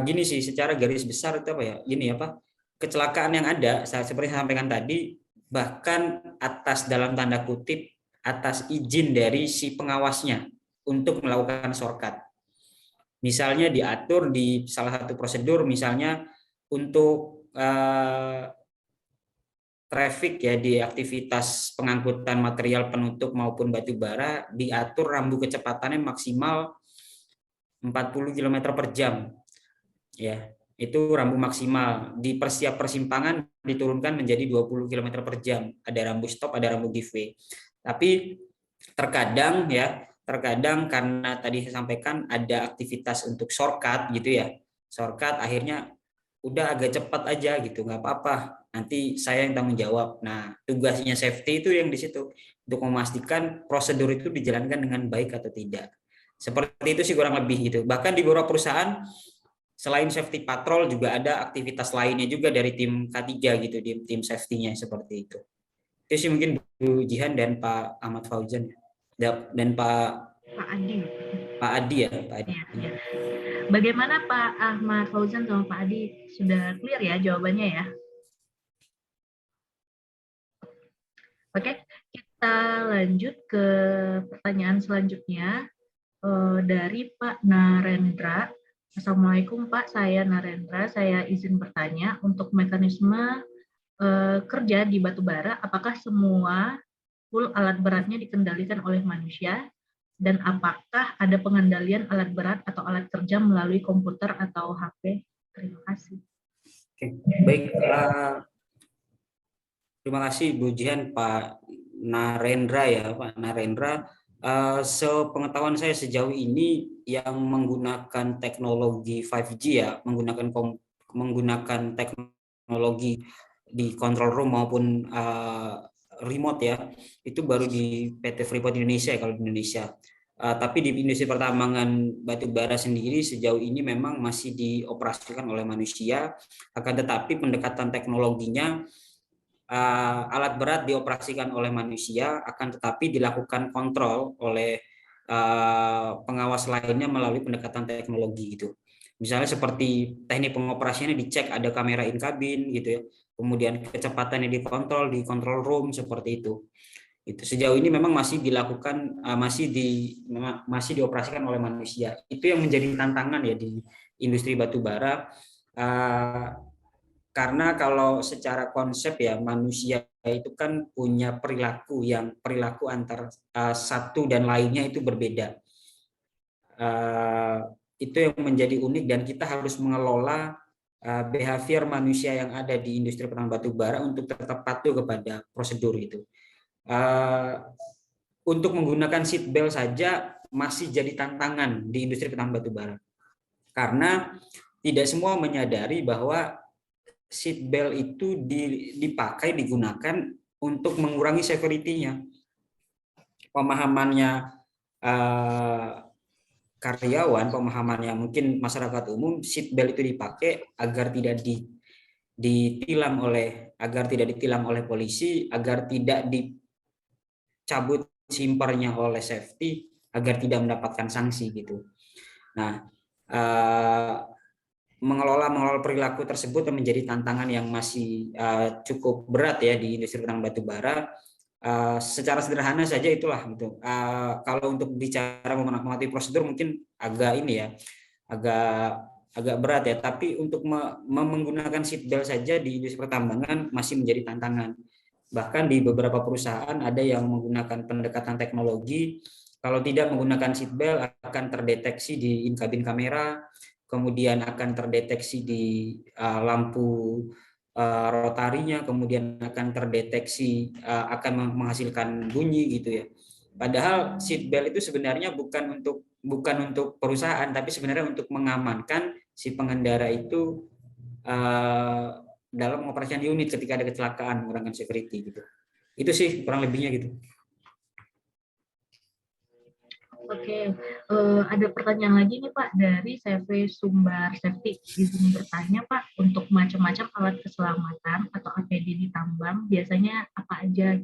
gini sih, secara garis besar itu apa ya, gini apa, kecelakaan yang ada seperti saya sampaikan tadi, bahkan atas dalam tanda kutip atas izin dari si pengawasnya untuk melakukan shortcut. Misalnya diatur di salah satu prosedur, misalnya untuk traffic ya di aktivitas pengangkutan material penutup maupun batu bara diatur rambu kecepatannya maksimal 40 km per jam. Ya, itu rambu maksimal. Di setiap persimpangan diturunkan menjadi 20 km per jam. Ada rambu stop, ada rambu give way. Tapi terkadang karena tadi saya sampaikan ada aktivitas untuk shortcut gitu ya. Shortcut akhirnya udah agak cepat aja gitu, nggak apa-apa. Nanti saya yang tanggung jawab. Nah, tugasnya safety itu yang di situ untuk memastikan prosedur itu dijalankan dengan baik atau tidak. Seperti itu sih kurang lebih gitu. Bahkan di beberapa perusahaan selain safety patrol juga ada aktivitas lainnya juga dari tim K3 gitu, di tim safety-nya seperti itu. Itu sih mungkin Bu Jihan dan Pak Ahmad Fauzan dan Pak Adi. Pak Adi ya, Pak Adi. Ya. Bagaimana Pak Ahmad Fauzan sama Pak Adi? Sudah clear ya jawabannya ya? Oke, kita lanjut ke pertanyaan selanjutnya dari Pak Narendra. Assalamualaikum Pak, saya Narendra. Saya izin bertanya untuk mekanisme kerja di batubara, apakah semua full alat beratnya dikendalikan oleh manusia? Dan apakah ada pengendalian alat berat atau alat kerja melalui komputer atau HP? Terima kasih. Oke, baik. Terima kasih Bu Jihan, Pak Narendra ya, Pak Narendra. Sepengetahuan saya sejauh ini yang menggunakan teknologi 5G ya, menggunakan teknologi di control room maupun remote ya, itu baru di PT Freeport Indonesia kalau di Indonesia. Tapi di industri pertambangan batu bara sendiri sejauh ini memang masih dioperasikan oleh manusia, akan tetapi pendekatan teknologinya alat berat dioperasikan oleh manusia, akan tetapi dilakukan kontrol oleh pengawas lainnya melalui pendekatan teknologi gitu. Misalnya seperti teknik pengoperasiannya dicek, ada kamera in kabin gitu ya, kemudian kecepatannya dikontrol di control room seperti itu. Itu sejauh ini memang masih dilakukan, masih dioperasikan oleh manusia. Itu yang menjadi tantangan ya di industri batu bara. Karena kalau secara konsep ya, manusia itu kan punya perilaku antar satu dan lainnya itu berbeda. Itu yang menjadi unik dan kita harus mengelola behavior manusia yang ada di industri pertambangan batu bara untuk tetap patuh kepada prosedur itu. Untuk menggunakan seat belt saja masih jadi tantangan di industri pertambangan batu bara. Karena tidak semua menyadari bahwa seat belt itu digunakan untuk mengurangi severity-nya. Pemahamannya karyawan, pemahamannya mungkin masyarakat umum, seat belt itu dipakai agar tidak ditilang oleh polisi, agar tidak dicabut simpernya oleh safety, agar tidak mendapatkan sanksi gitu. Nah, mengelola perilaku tersebut menjadi tantangan yang masih cukup berat ya di industri pertambangan batu bara. Secara sederhana saja itulah gitu. Kalau untuk bicara mematuhi prosedur mungkin agak berat ya, tapi untuk menggunakan seat belt saja di industri pertambangan masih menjadi tantangan. Bahkan di beberapa perusahaan ada yang menggunakan pendekatan teknologi, kalau tidak menggunakan seat belt akan terdeteksi di in-cabin kamera, kemudian akan terdeteksi di lampu rotarinya, kemudian akan terdeteksi akan menghasilkan bunyi gitu ya. Padahal seat belt itu sebenarnya bukan untuk perusahaan, tapi sebenarnya untuk mengamankan si pengendara itu dalam operasian unit ketika ada kecelakaan, mengurangi severity gitu. Itu sih kurang lebihnya gitu. Oke, ada pertanyaan lagi nih Pak dari CV Sumbar Safety. Izin bertanya Pak, untuk macam-macam alat keselamatan atau APD di tambang biasanya apa aja?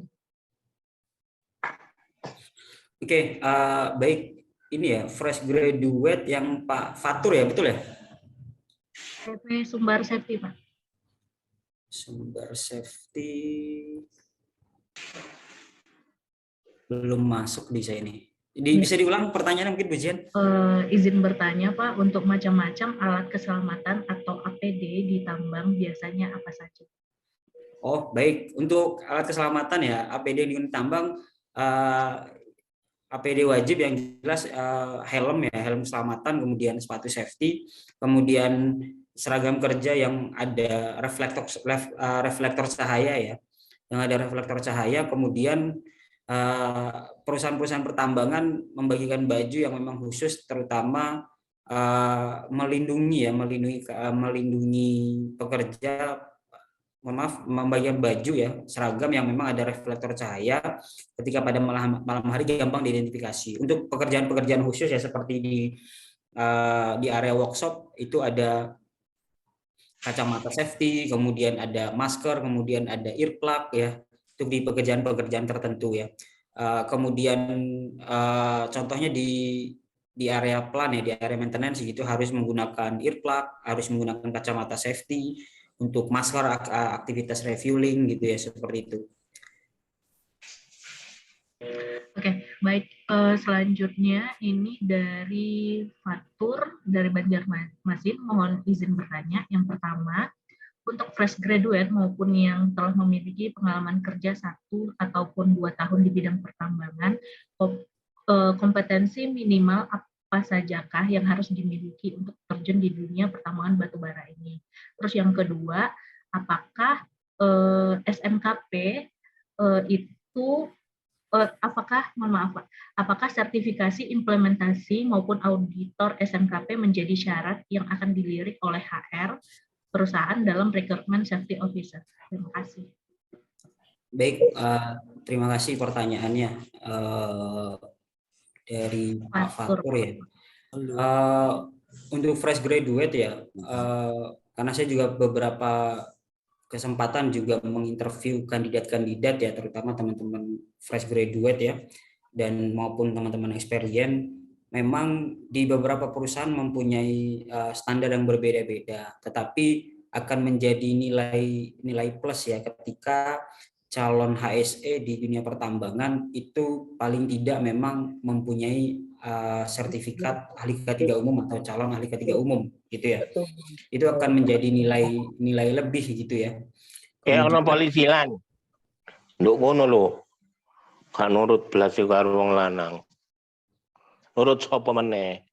Oke, baik. Ini ya, fresh graduate yang Pak Fatur ya, betul ya? CV Sumbar Safety Pak. Sumber Safety belum masuk di saya ini. Bisa diulang pertanyaan mungkin Bu Jian? Izin bertanya Pak, untuk macam-macam alat keselamatan atau APD di tambang biasanya apa saja? Oh baik, untuk alat keselamatan ya APD di unit tambang, APD wajib yang jelas helm ya, helm keselamatan, kemudian sepatu safety, kemudian seragam kerja yang ada reflektor cahaya ya, yang ada reflektor cahaya, kemudian perusahaan-perusahaan pertambangan membagikan baju yang memang khusus, terutama melindungi pekerja, membagikan baju ya, seragam yang memang ada reflektor cahaya, ketika pada malam hari gampang diidentifikasi. Untuk pekerjaan-pekerjaan khusus ya seperti di area workshop itu ada kacamata safety, kemudian ada masker, kemudian ada earplug ya, untuk di pekerjaan-pekerjaan tertentu ya. Kemudian contohnya di area plan ya, di area maintenance gitu harus menggunakan earplug, harus menggunakan kacamata safety, untuk masker aktivitas refueling gitu ya, seperti itu. Oke, baik. Selanjutnya ini dari Fatur dari Banjarmasin, mohon izin bertanya. Yang pertama, untuk fresh graduate maupun yang telah memiliki pengalaman kerja 1 ataupun 2 tahun di bidang pertambangan, kompetensi minimal apa sajakah yang harus dimiliki untuk terjun di dunia pertambangan batubara ini? Terus yang kedua, apakah SMKP itu apakah sertifikasi implementasi maupun auditor SMKP menjadi syarat yang akan dilirik oleh HR perusahaan dalam rekrutmen safety officer? Terima kasih. Baik, terima kasih pertanyaannya dari Pak Fatur ya. Untuk fresh graduate ya, karena saya juga beberapa kesempatan juga menginterview kandidat-kandidat ya, terutama teman-teman fresh graduate ya, dan maupun teman-teman experience, memang di beberapa perusahaan mempunyai standar yang berbeda-beda, tetapi akan menjadi nilai plus ya ketika calon HSE di dunia pertambangan itu paling tidak memang mempunyai sertifikat ahli K3 umum atau calon ahli K3 umum gitu ya. Itu akan menjadi nilai lebih gitu ya. Ono polisi lan. Nduk ngono lho. Kan nurut belas karo wong lanang. Nurut sapa meneh?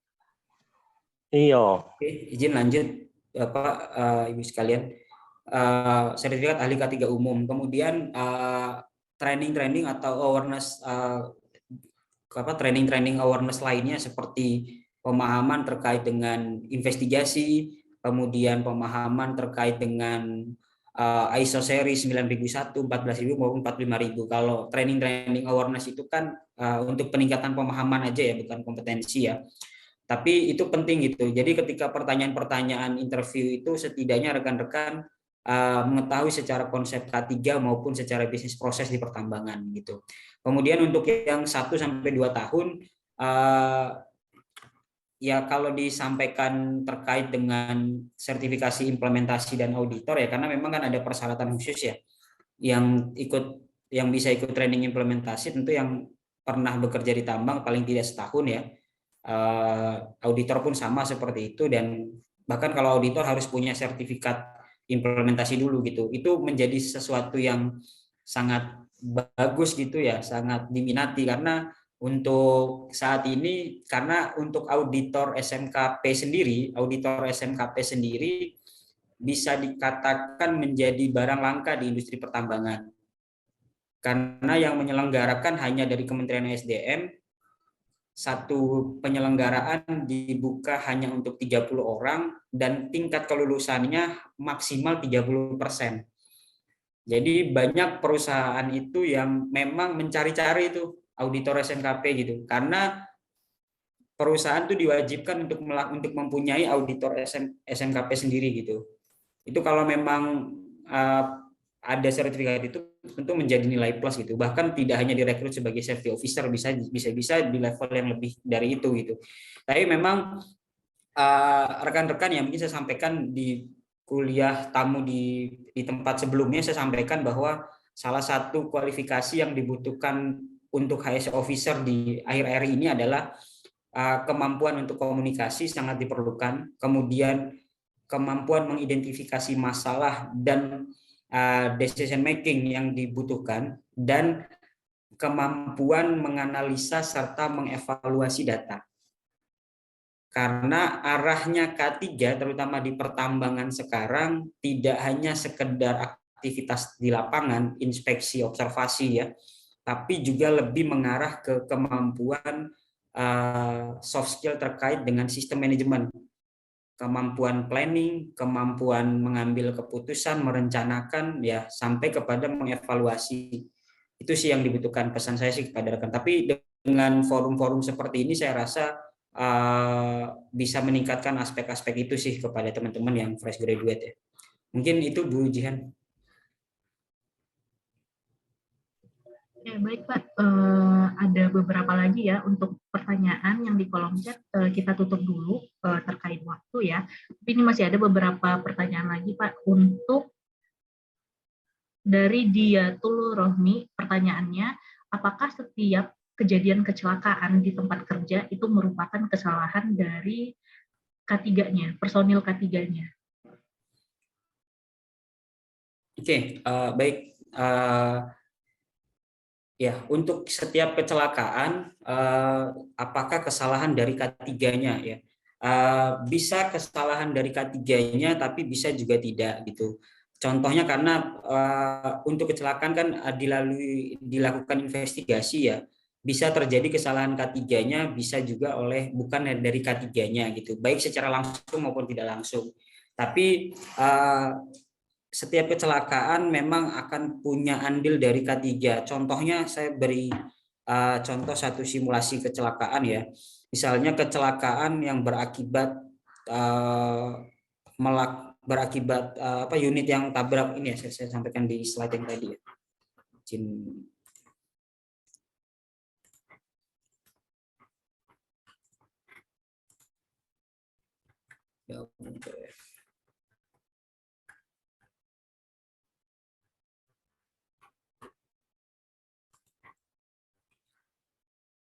Iya. Oke, izin lanjut Bapak Ibu sekalian. Sertifikat ahli K3 umum, kemudian training atau awareness training awareness lainnya seperti pemahaman terkait dengan investigasi, kemudian pemahaman terkait dengan ISO seri 9001, 14000 maupun 45000. Kalau training awareness itu kan untuk peningkatan pemahaman aja ya, bukan kompetensi ya. Tapi itu penting gitu. Jadi ketika pertanyaan-pertanyaan interview itu setidaknya rekan-rekan mengetahui secara konsep K3 maupun secara bisnis proses di pertambangan gitu. Kemudian untuk yang 1-2 tahun ya kalau disampaikan terkait dengan sertifikasi implementasi dan auditor ya, karena memang kan ada persyaratan khusus ya yang bisa ikut training implementasi, tentu yang pernah bekerja di tambang paling tidak setahun ya. Auditor pun sama seperti itu, dan bahkan kalau auditor harus punya sertifikat implementasi dulu gitu. Itu menjadi sesuatu yang sangat bagus gitu ya, sangat diminati, karena untuk saat ini, karena untuk auditor SMKP sendiri bisa dikatakan menjadi barang langka di industri pertambangan, karena yang menyelenggarakan hanya dari Kementerian SDM. Satu penyelenggaraan dibuka hanya untuk 30 orang dan tingkat kelulusannya maksimal 30%. Jadi banyak perusahaan itu yang memang mencari-cari itu auditor SMKP gitu, karena perusahaan itu diwajibkan untuk mempunyai auditor SMKP sendiri gitu. Itu kalau memang ada sertifikat itu tentu menjadi nilai plus gitu. Bahkan tidak hanya direkrut sebagai safety officer, bisa di level yang lebih dari itu gitu. Tapi memang rekan-rekan yang mungkin saya sampaikan di kuliah tamu di tempat sebelumnya, saya sampaikan bahwa salah satu kualifikasi yang dibutuhkan untuk HSE officer di akhir-akhir ini adalah kemampuan untuk komunikasi sangat diperlukan, kemudian kemampuan mengidentifikasi masalah dan decision making yang dibutuhkan, dan kemampuan menganalisa serta mengevaluasi data. Karena arahnya K3 terutama di pertambangan sekarang tidak hanya sekedar aktivitas di lapangan, inspeksi, observasi ya, tapi juga lebih mengarah ke kemampuan soft skill terkait dengan sistem manajemen, kemampuan planning, kemampuan mengambil keputusan, merencanakan ya, sampai kepada mengevaluasi. Itu sih yang dibutuhkan, pesan saya sih kepada rekan. Tapi dengan forum-forum seperti ini saya rasa bisa meningkatkan aspek-aspek itu sih kepada teman-teman yang fresh graduate ya. Mungkin itu Bu Jihan. Ya, baik Pak, ada beberapa lagi ya untuk pertanyaan yang di kolom chat, kita tutup dulu terkait waktu ya. Tapi ini masih ada beberapa pertanyaan lagi Pak. Untuk dari Diatul Rohmi, pertanyaannya, apakah setiap kejadian kecelakaan di tempat kerja itu merupakan kesalahan dari K3-nya, personil K3-nya? Oke, baik. Ya, untuk setiap kecelakaan, apakah kesalahan dari K3-nya ya? Bisa kesalahan dari K3-nya, tapi bisa juga tidak gitu. Contohnya karena untuk kecelakaan kan dilakukan investigasi ya, bisa terjadi kesalahan K3-nya, bisa juga bukan dari K3-nya gitu, baik secara langsung maupun tidak langsung. Tapi setiap kecelakaan memang akan punya andil dari K3. Contohnya saya beri contoh satu simulasi kecelakaan ya. Misalnya kecelakaan yang berakibat unit yang tabrak ini ya, saya sampaikan di slide yang tadi ya.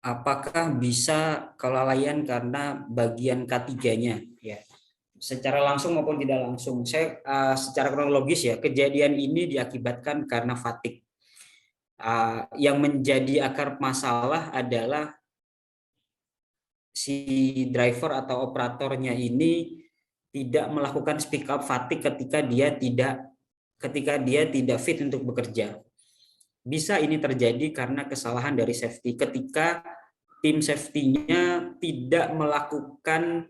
Apakah bisa kelalaian karena bagian K3-nya ya, secara langsung maupun tidak langsung? Saya secara kronologis ya, kejadian ini diakibatkan karena fatigue. Yang menjadi akar masalah adalah si driver atau operatornya ini tidak melakukan speak up fatigue ketika dia tidak fit untuk bekerja. Bisa ini terjadi karena kesalahan dari safety, ketika tim safety-nya tidak melakukan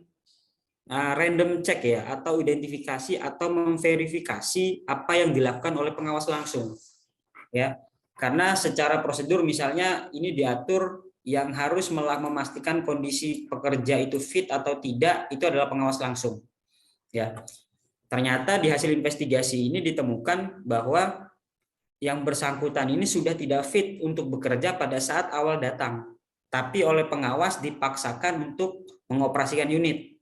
random check ya, atau identifikasi atau memverifikasi apa yang dilakukan oleh pengawas langsung ya. Karena secara prosedur misalnya ini diatur yang harus memastikan kondisi pekerja itu fit atau tidak, itu adalah pengawas langsung ya. Ternyata di hasil investigasi ini ditemukan bahwa yang bersangkutan ini sudah tidak fit untuk bekerja pada saat awal datang, tapi oleh pengawas dipaksakan untuk mengoperasikan unit.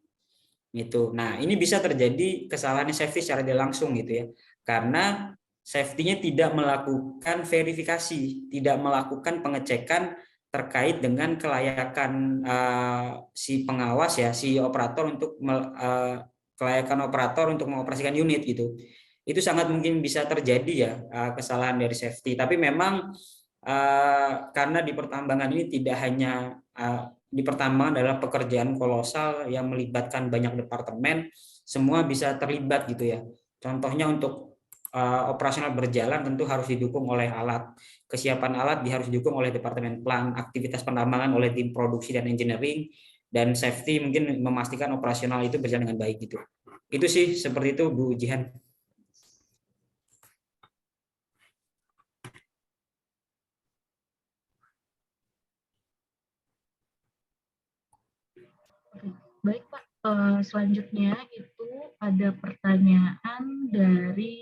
Gitu. Nah, ini bisa terjadi kesalahan safety secara tidak langsung gitu ya. Karena safety-nya tidak melakukan verifikasi, tidak melakukan pengecekan terkait dengan kelayakan si pengawas ya, si operator untuk kelayakan operator untuk mengoperasikan unit gitu. Itu sangat mungkin bisa terjadi ya kesalahan dari safety. Tapi memang karena di pertambangan ini tidak hanya di pertambangan adalah pekerjaan kolosal yang melibatkan banyak departemen, semua bisa terlibat gitu ya. Contohnya untuk operasional berjalan tentu harus didukung oleh alat, kesiapan alat harus didukung oleh departemen plan, aktivitas penambangan oleh tim produksi dan engineering, dan safety mungkin memastikan operasional itu berjalan dengan baik gitu. Itu sih seperti itu Bu Jihan. Baik Pak, selanjutnya itu ada pertanyaan dari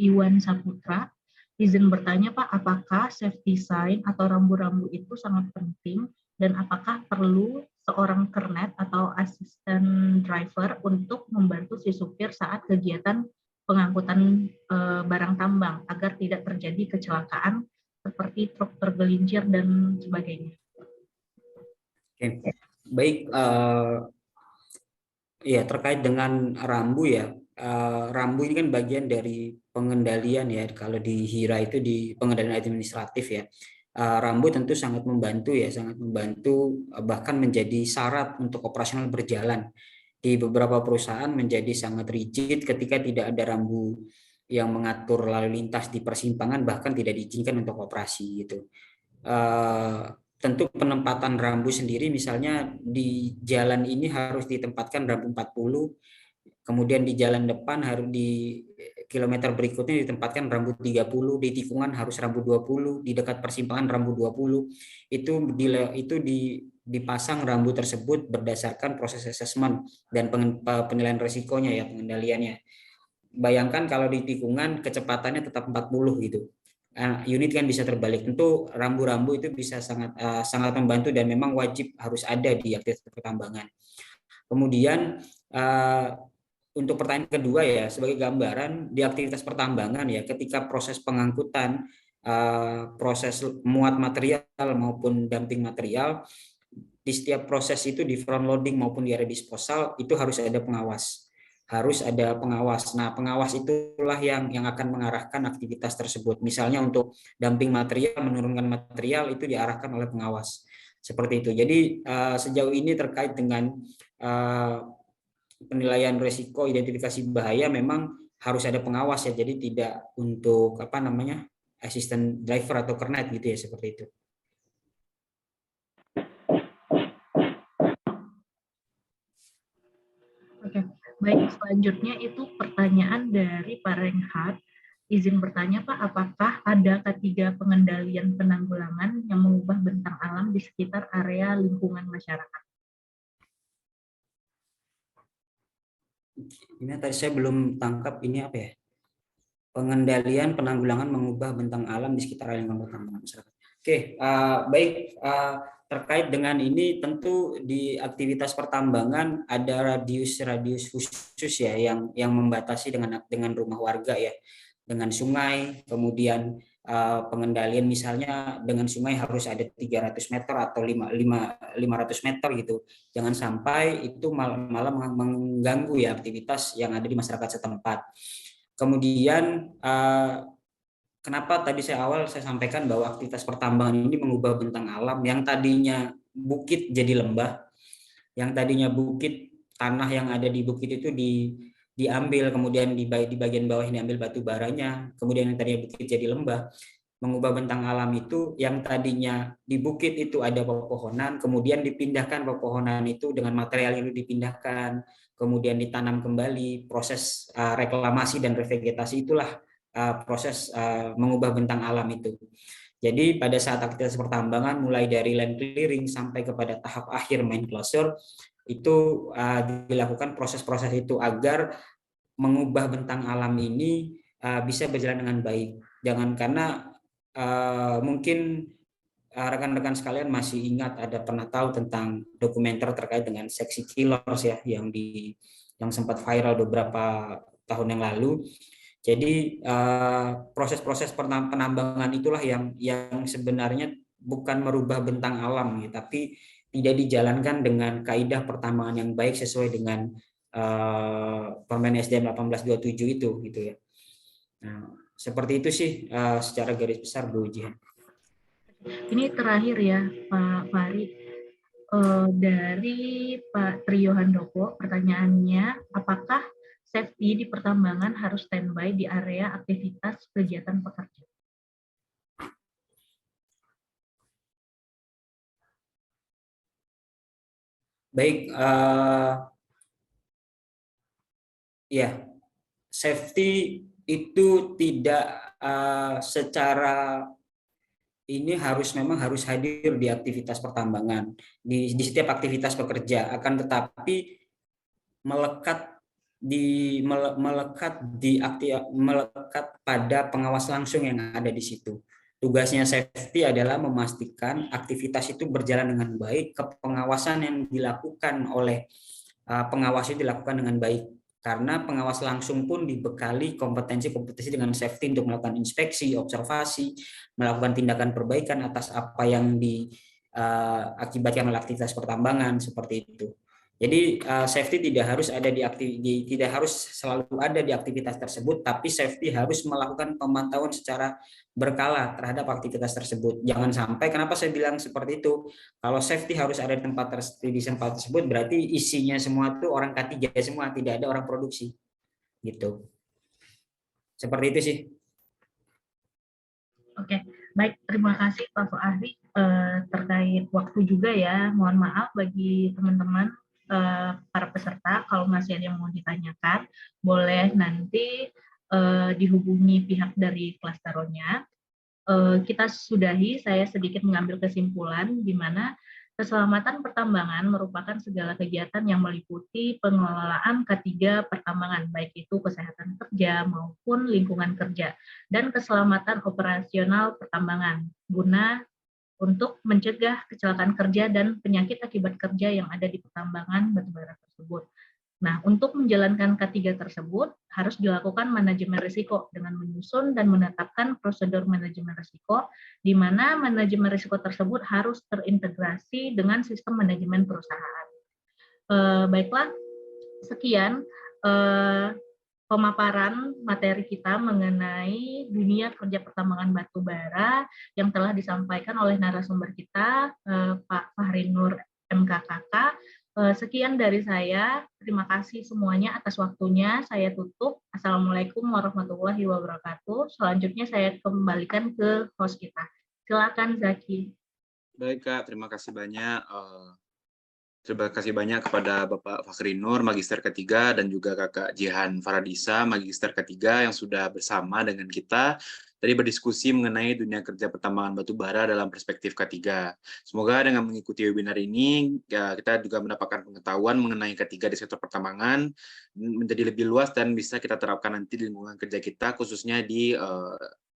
Iwan Saputra. Izin bertanya Pak, apakah safety sign atau rambu-rambu itu sangat penting dan apakah perlu seorang kernet atau asisten driver untuk membantu si supir saat kegiatan pengangkutan barang tambang agar tidak terjadi kecelakaan seperti truk tergelincir dan sebagainya. Oke. Baik, ya terkait dengan rambu ya. Rambu ini kan bagian dari pengendalian ya. Kalau di HIRA itu di pengendalian administratif ya. Rambu tentu sangat membantu ya, sangat membantu, bahkan menjadi syarat untuk operasional berjalan. Di beberapa perusahaan menjadi sangat rigid ketika tidak ada rambu yang mengatur lalu lintas di persimpangan, bahkan tidak diizinkan untuk operasi gitu. Tentu penempatan rambu sendiri, misalnya di jalan ini harus ditempatkan rambu 40, kemudian di jalan depan harus di kilometer berikutnya ditempatkan rambu 30, di tikungan harus rambu 20, di dekat persimpangan rambu 20. Itu dipasang rambu tersebut berdasarkan proses asesmen dan penilaian resikonya ya, pengendaliannya. Bayangkan kalau di tikungan kecepatannya tetap 40 gitu. Unit kan bisa terbalik. Tentu rambu-rambu itu bisa sangat membantu dan memang wajib harus ada di aktivitas pertambangan. Kemudian untuk pertanyaan kedua ya, sebagai gambaran di aktivitas pertambangan ya, ketika proses pengangkutan, proses muat material maupun dumping material, di setiap proses itu di front loading maupun di area disposal itu harus ada pengawas. Harus ada pengawas. Nah, pengawas itulah yang akan mengarahkan aktivitas tersebut. Misalnya untuk dumping material, menurunkan material itu diarahkan oleh pengawas. Seperti itu. Jadi sejauh ini terkait dengan penilaian risiko, identifikasi bahaya memang harus ada pengawas ya. Jadi tidak untuk asisten driver atau kernet gitu ya, seperti itu. Oke. Baik, selanjutnya itu pertanyaan dari Pak Reinhardt. Izin bertanya Pak, apakah ada ketiga pengendalian penanggulangan yang mengubah bentang alam di sekitar area lingkungan masyarakat? Ini tadi saya belum tangkap ini apa ya? Pengendalian penanggulangan mengubah bentang alam di sekitar area lingkungan masyarakat. Oke, baik. Terkait dengan ini tentu di aktivitas pertambangan ada radius khusus ya yang membatasi dengan rumah warga ya, dengan sungai, kemudian pengendalian misalnya dengan sungai harus ada 300 meter atau 500 meter gitu. Jangan sampai itu malah mengganggu ya aktivitas yang ada di masyarakat setempat. Kemudian kenapa tadi saya sampaikan bahwa aktivitas pertambangan ini mengubah bentang alam yang tadinya bukit jadi lembah, yang tadinya bukit, tanah yang ada di bukit itu diambil, kemudian di bagian bawah ini diambil batu baranya, kemudian yang tadinya bukit jadi lembah. Mengubah bentang alam itu yang tadinya di bukit itu ada pepohonan, kemudian dipindahkan pepohonan itu dengan material yang dipindahkan, kemudian ditanam kembali, proses reklamasi dan revegetasi itulah proses mengubah bentang alam itu. Jadi pada saat aktivitas pertambangan mulai dari land clearing sampai kepada tahap akhir mine closure itu dilakukan proses-proses itu agar mengubah bentang alam ini bisa berjalan dengan baik. Jangan karena mungkin rekan-rekan sekalian masih ingat pernah tahu tentang dokumenter terkait dengan seksi killers ya yang sempat viral beberapa tahun yang lalu. Jadi proses-proses penambangan itulah yang sebenarnya bukan merubah bentang alam, ya, tapi tidak dijalankan dengan kaidah pertambangan yang baik sesuai dengan Permen SDM 1827 itu, gitu ya. Nah, seperti itu sih secara garis besar Bu Jihan. Ini terakhir ya Pak Fahri. Dari Pak Trio Handoko, pertanyaannya, apakah safety di pertambangan harus standby di area aktivitas kegiatan pekerja? Baik, ya, safety itu tidak secara ini memang harus hadir di aktivitas pertambangan, di setiap aktivitas pekerja, akan tetapi melekat pada pengawas langsung yang ada di situ. Tugasnya safety adalah memastikan aktivitas itu berjalan dengan baik, pengawasan yang dilakukan oleh pengawas itu dilakukan dengan baik. karena pengawas langsung pun dibekali kompetensi-kompetensi dengan safety untuk melakukan inspeksi, observasi, melakukan tindakan perbaikan atas apa yang diakibatkan oleh aktivitas pertambangan seperti itu. Jadi safety tidak harus selalu ada di aktivitas tersebut, tapi safety harus melakukan pemantauan secara berkala terhadap aktivitas tersebut. Jangan sampai, kenapa saya bilang seperti itu? Kalau safety harus ada di tempat tersebut, berarti isinya semua itu orang K3 semua, tidak ada orang produksi, gitu. Seperti itu sih. Oke, baik. Terima kasih Pak Fuadi terkait waktu juga ya. Mohon maaf bagi teman-teman para peserta, kalau masih ada yang mau ditanyakan, boleh nanti dihubungi pihak dari klasteronya. Kita sudahi, saya sedikit mengambil kesimpulan di mana keselamatan pertambangan merupakan segala kegiatan yang meliputi pengelolaan ketiga pertambangan, baik itu kesehatan kerja maupun lingkungan kerja, dan keselamatan operasional pertambangan, guna untuk mencegah kecelakaan kerja dan penyakit akibat kerja yang ada di pertambangan batubara tersebut. Nah, untuk menjalankan ketiga tersebut harus dilakukan manajemen risiko dengan menyusun dan menetapkan prosedur manajemen risiko, di mana manajemen risiko tersebut harus terintegrasi dengan sistem manajemen perusahaan. Baiklah, sekian pemaparan materi kita mengenai dunia kerja pertambangan batu bara yang telah disampaikan oleh narasumber kita, Pak Fahri Nur MKKK. Sekian dari saya. Terima kasih semuanya atas waktunya. Saya tutup. Assalamualaikum warahmatullahi wabarakatuh. Selanjutnya saya kembalikan ke host kita. Silakan Zaki. Baik Kak, terima kasih banyak. Terima kasih banyak kepada Bapak Fakhri Nur, Magister ketiga, dan juga Kakak Jihan Faradisa, Magister ketiga, yang sudah bersama dengan kita tadi berdiskusi mengenai dunia kerja pertambangan batu bara dalam perspektif ketiga. Semoga dengan mengikuti webinar ini, ya, kita juga mendapatkan pengetahuan mengenai ketiga di sektor pertambangan menjadi lebih luas dan bisa kita terapkan nanti di lingkungan kerja kita, khususnya di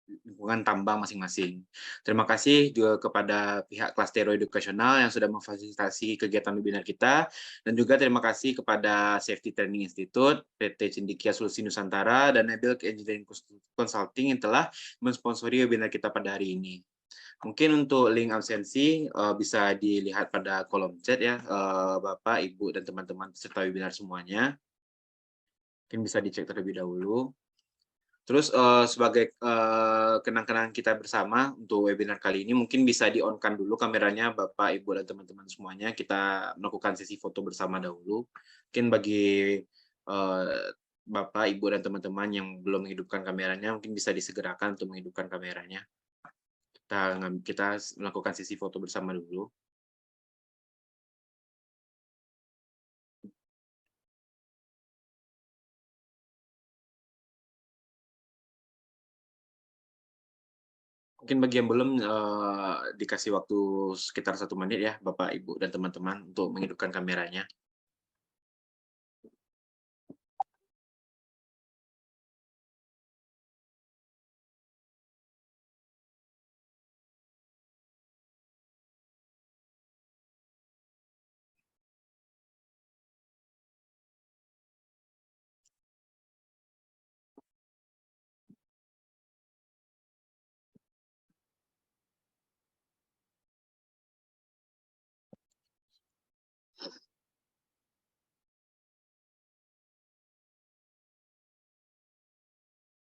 lingkungan tambang masing-masing. Terima kasih juga kepada pihak Klastero Edukasional yang sudah memfasilitasi kegiatan webinar kita, dan juga terima kasih kepada Safety Training Institute, PT Cendikia Solusi Nusantara, dan Nebel Engineering Consulting yang telah mensponsori webinar kita pada hari ini. Mungkin untuk link absensi bisa dilihat pada kolom chat ya, Bapak, Ibu, dan teman-teman peserta webinar semuanya. Mungkin bisa dicek terlebih dahulu. Terus sebagai kenang-kenangan kita bersama untuk webinar kali ini, mungkin bisa di-on-kan dulu kameranya Bapak, Ibu, dan teman-teman semuanya. Kita melakukan sesi foto bersama dahulu. Mungkin bagi Bapak, Ibu, dan teman-teman yang belum menghidupkan kameranya, mungkin bisa disegerakan untuk menghidupkan kameranya. Kita melakukan sesi foto bersama dulu. Mungkin bagi yang belum dikasih waktu sekitar 1 menit ya, Bapak, Ibu, dan teman-teman untuk menghidupkan kameranya.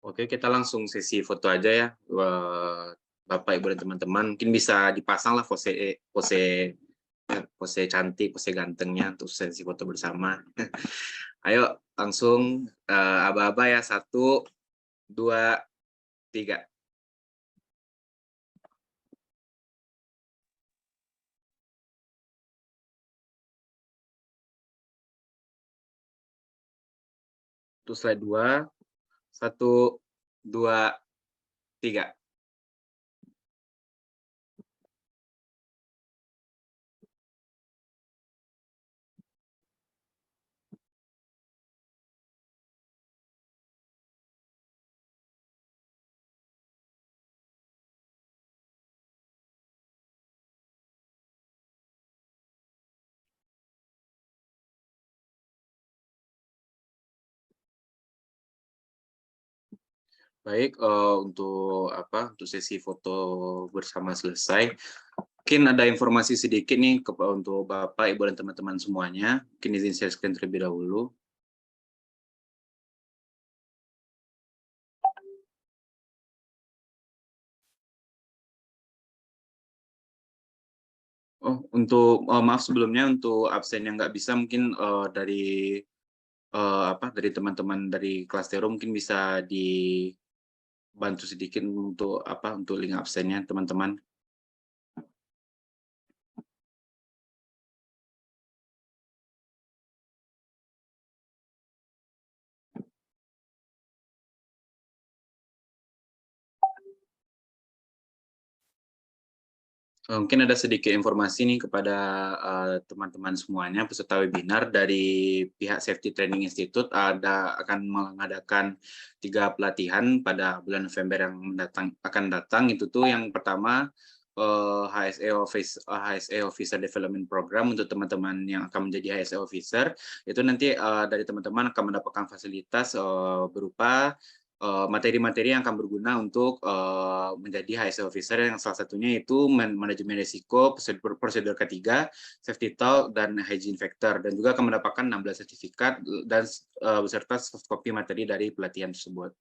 Oke, kita langsung sesi foto aja ya, Bapak, Ibu, dan teman-teman. Mungkin bisa dipasang lah pose cantik, pose gantengnya untuk sesi foto bersama. Ayo, langsung aba-aba ya, 1, 2, 3. Untuk slide 2, 1, 2, 3. Baik, untuk sesi foto bersama selesai. Mungkin ada informasi sedikit nih untuk Bapak, Ibu, dan teman-teman semuanya. Mungkin izin share screen terlebih dahulu. Maaf sebelumnya untuk absen yang nggak bisa mungkin dari teman-teman dari kelas Tero mungkin bisa dibantu sedikit untuk link absennya teman-teman. Mungkin ada sedikit informasi nih kepada teman-teman semuanya peserta webinar dari pihak Safety Training Institute akan mengadakan 3 pelatihan pada bulan November yang akan datang. Itu tuh yang pertama HSE Officer Development Program untuk teman-teman yang akan menjadi HSE Officer. Itu nanti dari teman-teman akan mendapatkan fasilitas berupa materi-materi yang akan berguna untuk menjadi HSE Officer, yang salah satunya itu manajemen risiko, prosedur ketiga, safety talk, dan hygiene factor, dan juga akan mendapatkan 16 sertifikat dan beserta soft copy materi dari pelatihan tersebut.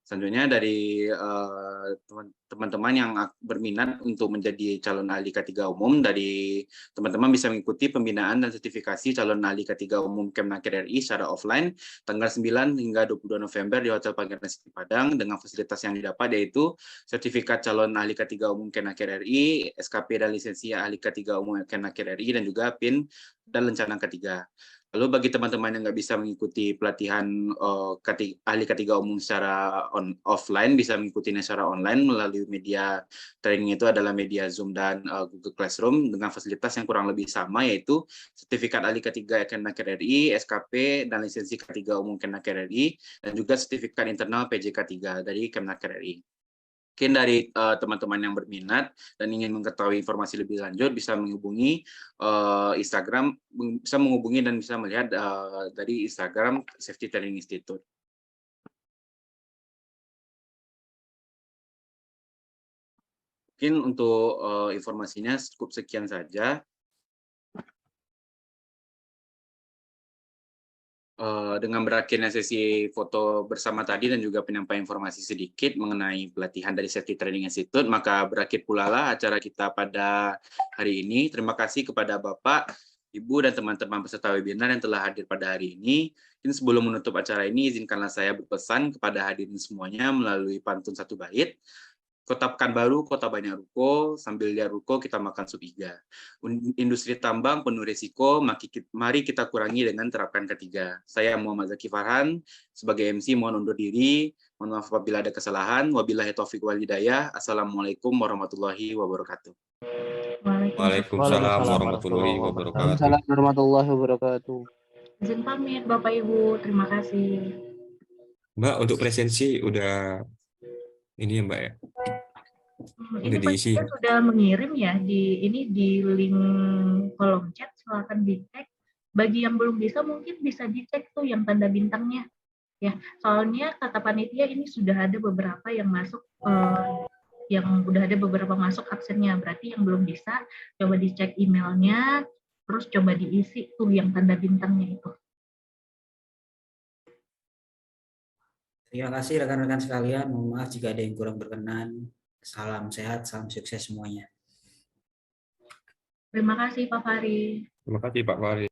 Selanjutnya dari teman-teman yang berminat untuk menjadi calon ahli K3 umum, dari teman-teman bisa mengikuti pembinaan dan sertifikasi calon ahli K3 umum Kemnaker RI secara offline tanggal 9 hingga 22 November di Hotel Pangeran City Padang dengan fasilitas yang didapat yaitu sertifikat calon ahli K3 umum Kemnaker RI, SKP dan lisensi ahli K3 umum Kemnaker RI, dan juga PIN dan lencana K3. Lalu bagi teman-teman yang nggak bisa mengikuti pelatihan ahli K3 umum secara offline, bisa mengikutinya secara online melalui media training, itu adalah media Zoom dan Google Classroom dengan fasilitas yang kurang lebih sama, yaitu sertifikat ahli K3 Kemnaker RI, SKP, dan lisensi K3 umum Kemnaker RI, dan juga sertifikat internal PJK3 dari Kemnaker RI. Mungkin dari teman-teman yang berminat dan ingin mengetahui informasi lebih lanjut bisa menghubungi Instagram, bisa menghubungi dan bisa melihat dari Instagram Safety Training Institute. Mungkin untuk informasinya cukup sekian saja. Dengan berakhirnya sesi foto bersama tadi dan juga penyampaian informasi sedikit mengenai pelatihan dari Safety Training Institute, maka berakhir pula lah acara kita pada hari ini. Terima kasih kepada Bapak, Ibu, dan teman-teman peserta webinar yang telah hadir pada hari ini. Sebelum menutup acara ini, izinkanlah saya berpesan kepada hadirin semuanya melalui pantun 1 bait. Kota Pekanbaru, kota banyak ruko, sambil lihat ruko kita makan sup iga. Industri tambang penuh risiko, mari kita kurangi dengan terapkan ketiga. Saya Muhammad Zaki Farhan, sebagai MC mohon undur diri, mohon maaf apabila ada kesalahan, wabillahi taufiq wal hidayah, assalamualaikum warahmatullahi wabarakatuh. Waalaikumsalam warahmatullahi wabarakatuh. Waalaikumsalam warahmatullahi wabarakatuh. Izin pamit Bapak Ibu, terima kasih. Mbak, untuk presensi udah ini ya Mbak ya? Ini diisi. Pak sudah mengirim ya di link kolom chat, silakan dicek. Bagi yang belum bisa mungkin bisa dicek tuh yang tanda bintangnya ya. Soalnya kata panitia ini sudah ada beberapa yang masuk absennya. Berarti yang belum bisa coba dicek emailnya, terus coba diisi tuh yang tanda bintangnya itu. Terima kasih rekan-rekan sekalian. Mohon maaf jika ada yang kurang berkenan. Salam sehat, salam sukses semuanya. Terima kasih Pak Fahri. Terima kasih Pak Fahri.